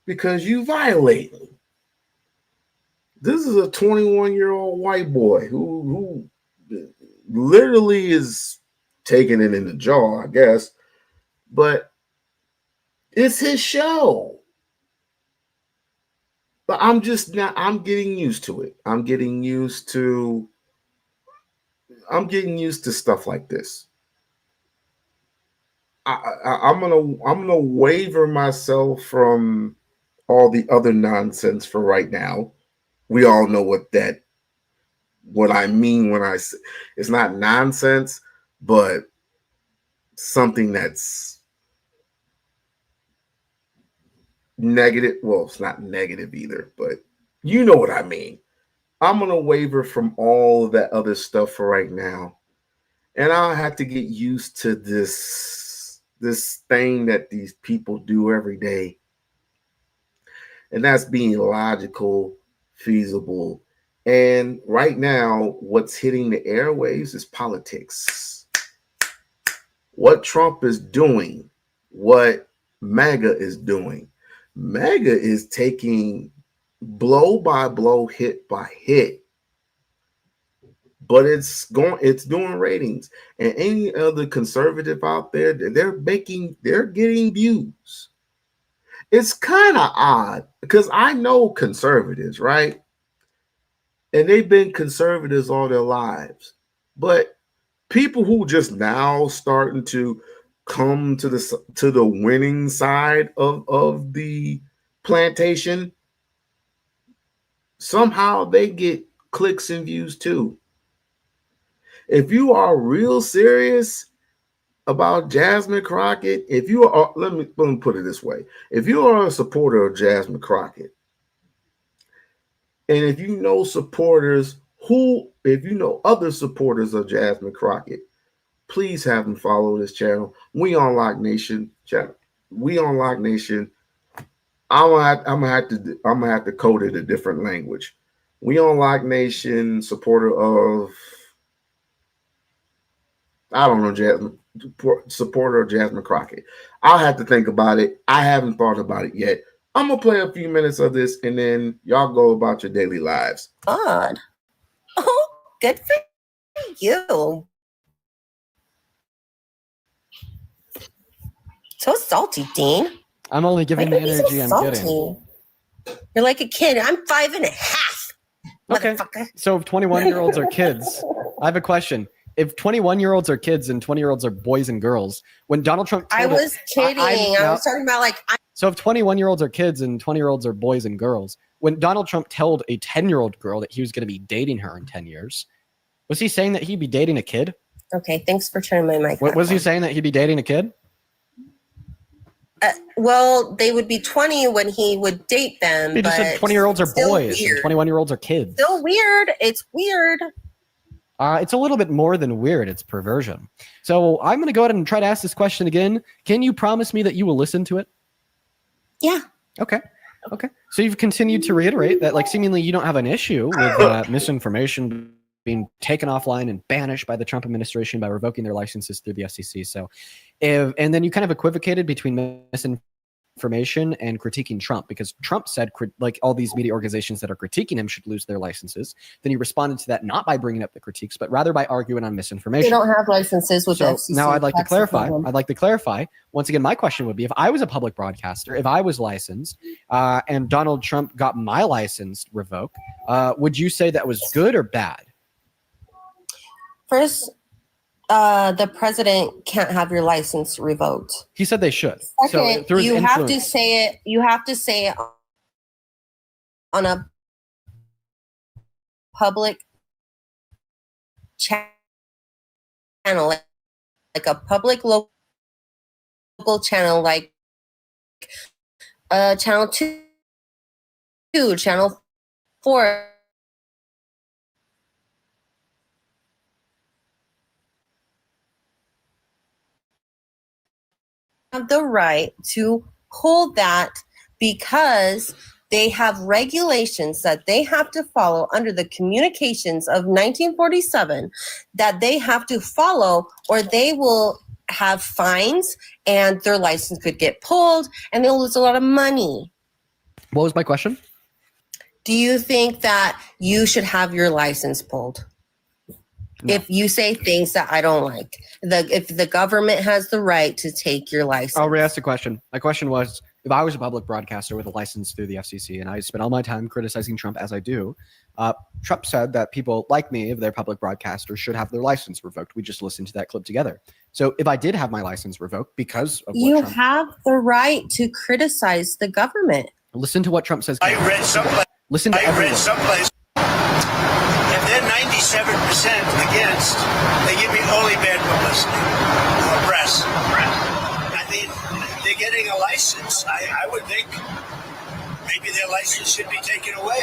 because you violating. This is a 21-year-old white boy who literally is taking it in the jaw, I guess, but it's his show. But I'm getting used to it. I'm getting used to stuff like this. I'm gonna waiver myself from all the other nonsense for right now. We all know what I mean when I say it's not nonsense, but something that's negative. Well, it's not negative either, but you know what I mean. I'm gonna waiver from all of that other stuff for right now, and I'll have to get used to this thing that these people do every day, and that's being logical, feasible. And right now, what's hitting the airwaves is politics. What Trump is doing, what MAGA is doing. MAGA is taking blow by blow, hit by hit, but it's doing ratings. And any other conservative out there, they're getting views. It's kind of odd because I know conservatives, right? And they've been conservatives all their lives, but people who just now starting to come to the winning side of the plantation, somehow they get clicks and views too. If you are real serious about Jasmine Crockett, if you are, let me put it this way: if you are a supporter of Jasmine Crockett, and if you know other supporters of Jasmine Crockett, please have them follow this channel, We-On-Loc Nation channel. We-On-Loc Nation. I'm gonna have to code it a different language. We-On-Loc Nation, supporter of, I don't know, Jasmine, supporter of Jasmine Crockett. I'll have to think about it. I haven't thought about it yet. I'm gonna play a few minutes of this, and then y'all go about your daily lives. God. Oh, good for you. So salty, Dean. I'm only giving the energy I'm getting. You're like a kid. I'm 5.5. Okay. So if 21-year-olds are kids, I have a question. If 21-year-olds are kids and 20-year-olds are boys and girls, when Donald Trump I was kidding. I was talking about so if 21-year-olds are kids and 20-year-olds are boys and girls, when Donald Trump told a 10-year-old girl that he was going to be dating her in 10 years, was he saying that he'd be dating a kid? Okay, thanks for turning my mic. Was he saying that he'd be dating a kid? Well, they would be 20 when he would date them. He just said 20-year-olds are boys and 21-year-olds are kids. Still weird. It's weird. It's a little bit more than weird. It's perversion. So I'm going to go ahead and try to ask this question again. Can you promise me that you will listen to it? Yeah. Okay. So you've continued to reiterate that, like, seemingly you don't have an issue with misinformation being taken offline and banished by the Trump administration by revoking their licenses through the FCC. So, and then you kind of equivocated between misinformation and critiquing Trump, because Trump said like all these media organizations that are critiquing him should lose their licenses. Then you responded to that not by bringing up the critiques, but rather by arguing on misinformation. They don't have licenses with the FCC. Now I'd like to clarify. Once again, my question would be, if I was a public broadcaster, if I was licensed, and Donald Trump got my license revoked, would you say that was good or bad? First, the president can't have your license revoked. He said they should. Second, so you have to say it. You have to say it on a public channel, like a public local channel, like channel 2, channel 4. Have the right to hold that, because they have regulations that they have to follow under the Communications of 1947 that they have to follow, or they will have fines and their license could get pulled and they'll lose a lot of money. What was my question? Do you think that you should have your license pulled? No. If you say things that I don't like, if the government has the right to take your license. I'll re-ask the question. My question was, if I was a public broadcaster with a license through the FCC and I spent all my time criticizing Trump as I do, Trump said that people like me, if they're public broadcasters, should have their license revoked. We just listened to that clip together. So if I did have my license revoked because of you what Trump, have the right to criticize the government. Listen to what Trump says. I read someplace. Listen to everyone. If they're 97% against, they give me only bad publicity or press. I mean, they're getting a license. I would think maybe their license should be taken away.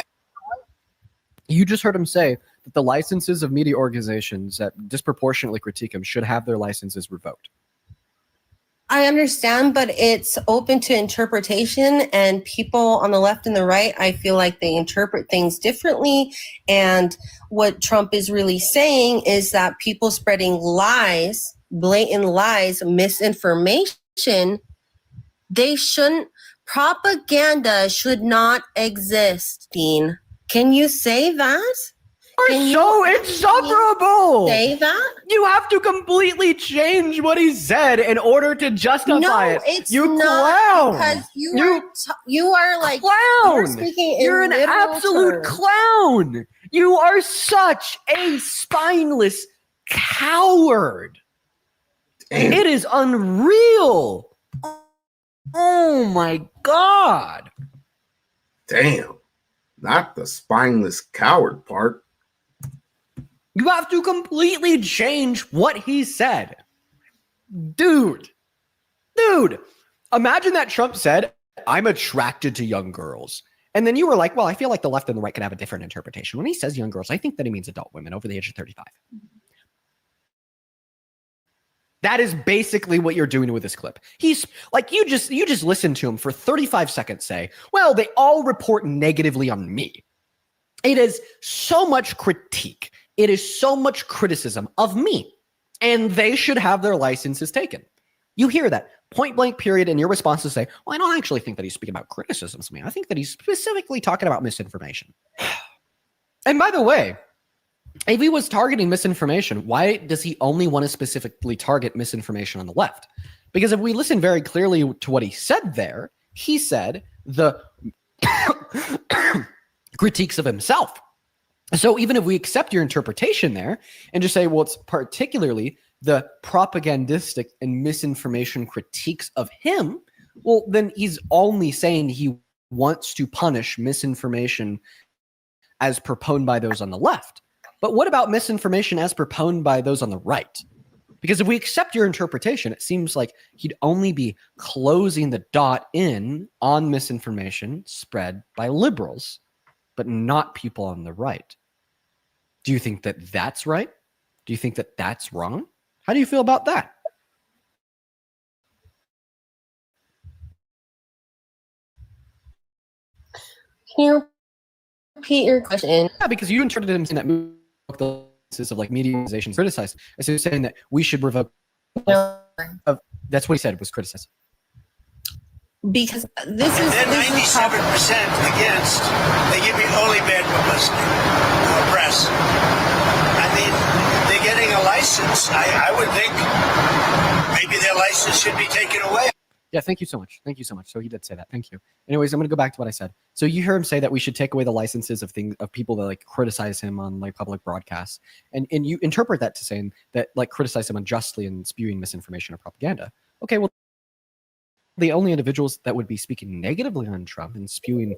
You just heard him say that the licenses of media organizations that disproportionately critique him should have their licenses revoked. I understand, but it's open to interpretation, and people on the left and the right, I feel like they interpret things differently. And what Trump is really saying is that people spreading lies, blatant lies, misinformation, they shouldn't Propaganda should not exist, Dean. Can you say that? You're so insufferable. Say that? You have to completely change what he said in order to justify it. It's you not, clown. because you are like clown. You're speaking in You're an literal absolute terms. clown. You are such a spineless coward. Damn. It is unreal. Oh my God. Damn. Not the spineless coward part. You have to completely change what he said. Dude, imagine that Trump said, I'm attracted to young girls. And then you were like, well, I feel like the left and the right could have a different interpretation. When he says young girls, I think that he means adult women over the age of 35. That is basically what you're doing with this clip. He's like, you just listen to him for 35 seconds say, well, they all report negatively on me. It is so much critique. It is so much criticism of me, and they should have their licenses taken. You hear that point blank period, and your response is say, well, I don't actually think that he's speaking about criticisms of me. I think that he's specifically talking about misinformation. And by the way, if he was targeting misinformation, why does he only want to specifically target misinformation on the left? Because if we listen very clearly to what he said there, he said the critiques of himself. So even if we accept your interpretation there and just say, well, it's particularly the propagandistic and misinformation critiques of him, well, then he's only saying he wants to punish misinformation as proponed by those on the left. But what about misinformation as proponed by those on the right? Because if we accept your interpretation, it seems like he'd only be closing the dot in on misinformation spread by liberals, but not people on the right. Do you think that that's right? Do you think that that's wrong? How do you feel about that? Can you repeat your question? Yeah, because you interpreted him saying that the of like media organizations criticized. As he was saying that we should revoke. That's what he said was criticized. Because this is they're 97% against. They give me only bad publicity or press. I mean, they're getting a license. I would think maybe their license should be taken away. Yeah, thank you so much. Thank you so much. So he did say that. Thank you. Anyways, I'm going to go back to what I said. So you hear him say that we should take away the licenses of people that like criticize him on like public broadcasts, and you interpret that to saying that like criticize him unjustly and spewing misinformation or propaganda. Okay, well, the only individuals that would be speaking negatively on Trump and spewing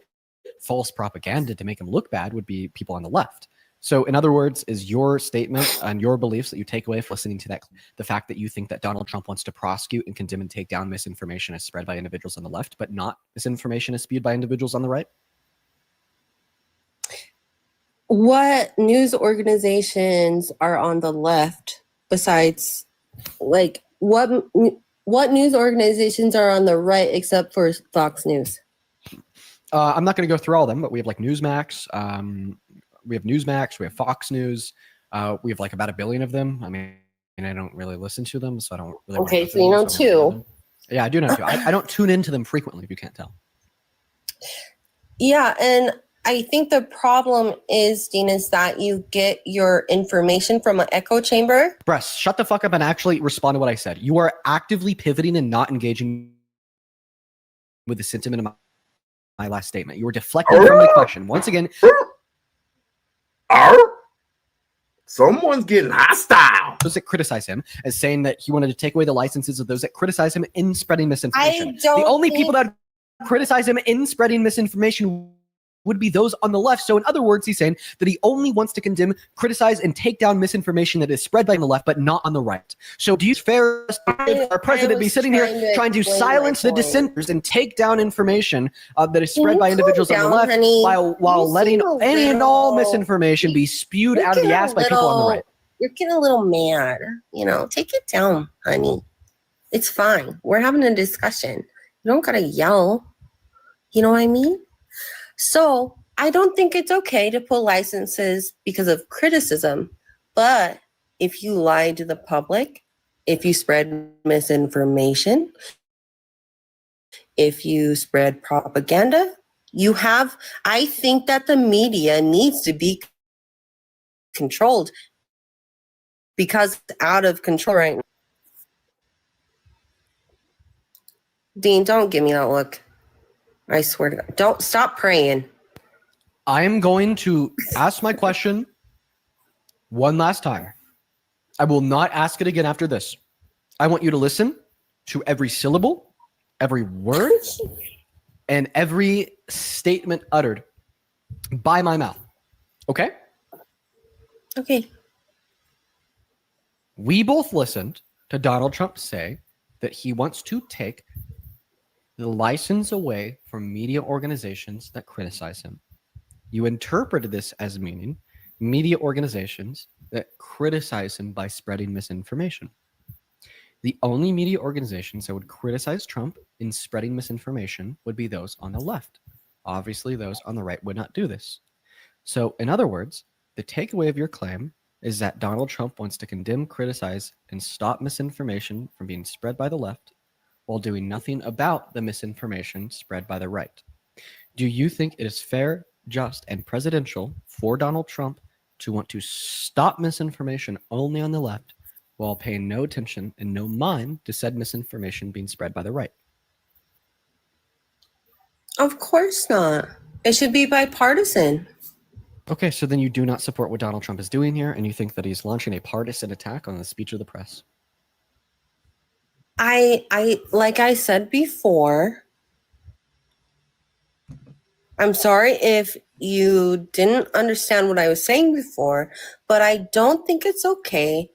false propaganda to make him look bad would be people on the left. So in other words, is your statement and your beliefs that you take away from listening to that, the fact that you think that Donald Trump wants to prosecute and condemn and take down misinformation as spread by individuals on the left, but not misinformation as spewed by individuals on the right? What news organizations are on the left besides, like, what news organizations are on the right except for Fox News? I'm not going to go through all of them, but we have like Newsmax. We have Newsmax. We have Fox News. We have like about 1 billion of them. I mean, I don't really listen to them, so I don't really. Okay, so you know two. Yeah, I do know two. I don't tune into them frequently, if you can't tell. Yeah, and I think the problem is, Dean, is that you get your information from an echo chamber. Bress, shut the fuck up and actually respond to what I said. You are actively pivoting and not engaging with the sentiment of my last statement. You were deflecting from the question. Once again. Someone's getting hostile. Those that criticize him as saying that he wanted to take away the licenses of those that criticize him in spreading misinformation. The only people that criticize him in spreading misinformation would be those on the left. So in other words, he's saying that he only wants to condemn, criticize, and take down misinformation that is spread by the left, but not on the right. So do you fair our president be sitting here trying to silence the dissenters and take down information that is spread by individuals on the left, while letting any and all misinformation be spewed out of the ass by people on the right? You're getting a little mad. You know, take it down, honey. It's fine. We're having a discussion. You don't gotta yell. You know what I mean? So I don't think it's okay to pull licenses because of criticism. But if you lie to the public, if you spread misinformation, if you spread propaganda, I think that the media needs to be controlled because it's out of control right now. Dean, don't give me that look. I swear to God. Don't stop praying. I am going to ask my question one last time. I will not ask it again after this. I want you to listen to every syllable, every word, and every statement uttered by my mouth. Okay? Okay. We both listened to Donald Trump say that he wants to take the license away from media organizations that criticize him. You interpreted this as meaning media organizations that criticize him by spreading misinformation. The only media organizations that would criticize Trump in spreading misinformation would be those on the left. Obviously, those on the right would not do this. So, in other words, the takeaway of your claim is that Donald Trump wants to condemn, criticize, and stop misinformation from being spread by the left while doing nothing about the misinformation spread by the right. Do you think it is fair, just, and presidential for Donald Trump to want to stop misinformation only on the left while paying no attention and no mind to said misinformation being spread by the right? Of course not. It should be bipartisan. Okay, so then you do not support what Donald Trump is doing here, and you think that he's launching a partisan attack on the speech of the press. I like I said before, I'm sorry if you didn't understand what I was saying before, but I don't think it's okay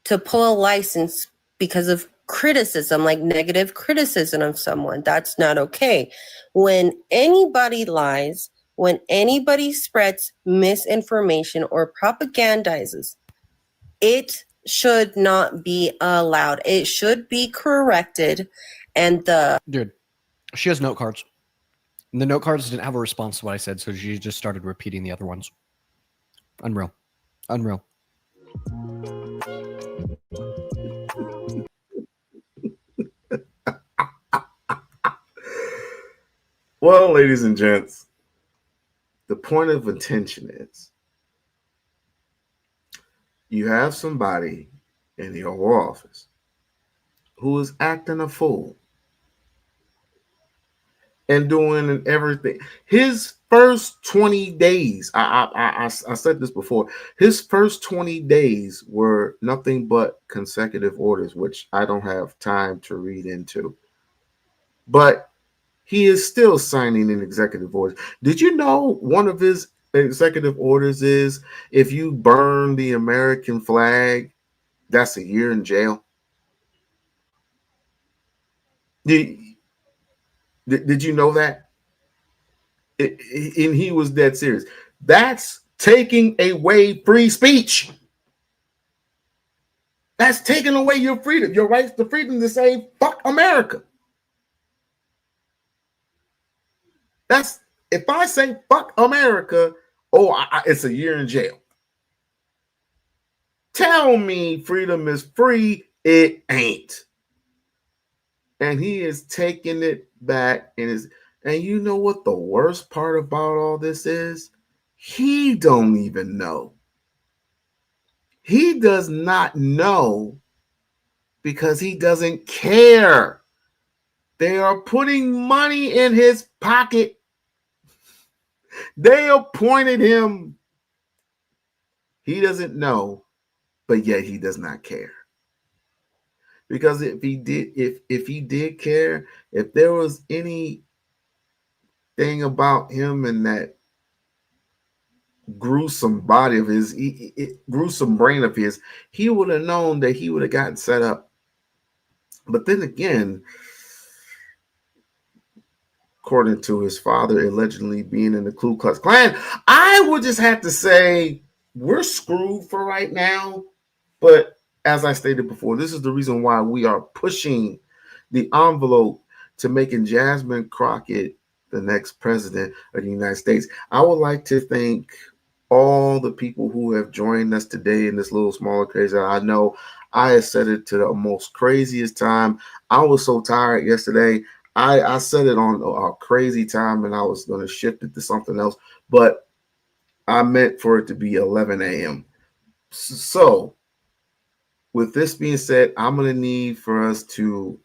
to pull a license because of criticism, like negative criticism of someone. That's not okay. When anybody lies, when anybody spreads misinformation or propagandizes, it should not be allowed. It should be corrected. And Dude, she has note cards. And the note cards didn't have a response to what I said, so she just started repeating the other ones. Unreal. Unreal. Well, ladies and gents, the point of attention is you have somebody in the Oval Office who is acting a fool and doing everything. His first 20 days, I said this before, his first 20 days were nothing but consecutive orders, which I don't have time to read into. But he is still signing in executive orders. Did you know one of his executive orders is if you burn the American flag, that's a year in jail? Did you know that? And he was dead serious. That's taking away free speech. That's taking away your freedom, your rights to freedom to say, fuck America. That's, if I say fuck America, it's a year in jail. Tell me freedom is free. It ain't. And he is taking it back and you know what the worst part about all this is? He don't even know. He does not know because he doesn't care. They are putting money in his pocket. They appointed him. He doesn't know, but yet he does not care. Because if he did care, if there was anything about him and that gruesome body of his, gruesome brain of his, he would have known that he would have gotten set up. But then again, according to his father allegedly being in the Ku Klux Klan, I would just have to say we're screwed for right now. But as I stated before, this is the reason why we are pushing the envelope to making Jasmine Crockett the next president of the United States. I would like to thank all the people who have joined us today in this little smaller crazy. I know I have said it to the most craziest time. I was so tired yesterday. I said it on a crazy time, and I was going to shift it to something else, but I meant for it to be 11 a.m. So, with this being said, I'm going to need for us to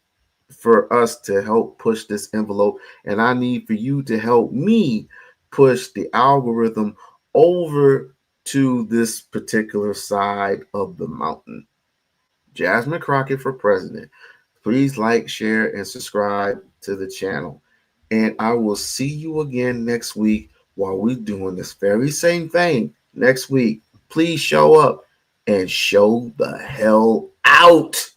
help push this envelope, and I need for you to help me push the algorithm over to this particular side of the mountain. Jasmine Crockett for president. Please like, share, and subscribe to the channel. And I will see you again next week while we're doing this very same thing next week. Please show up and show the hell out.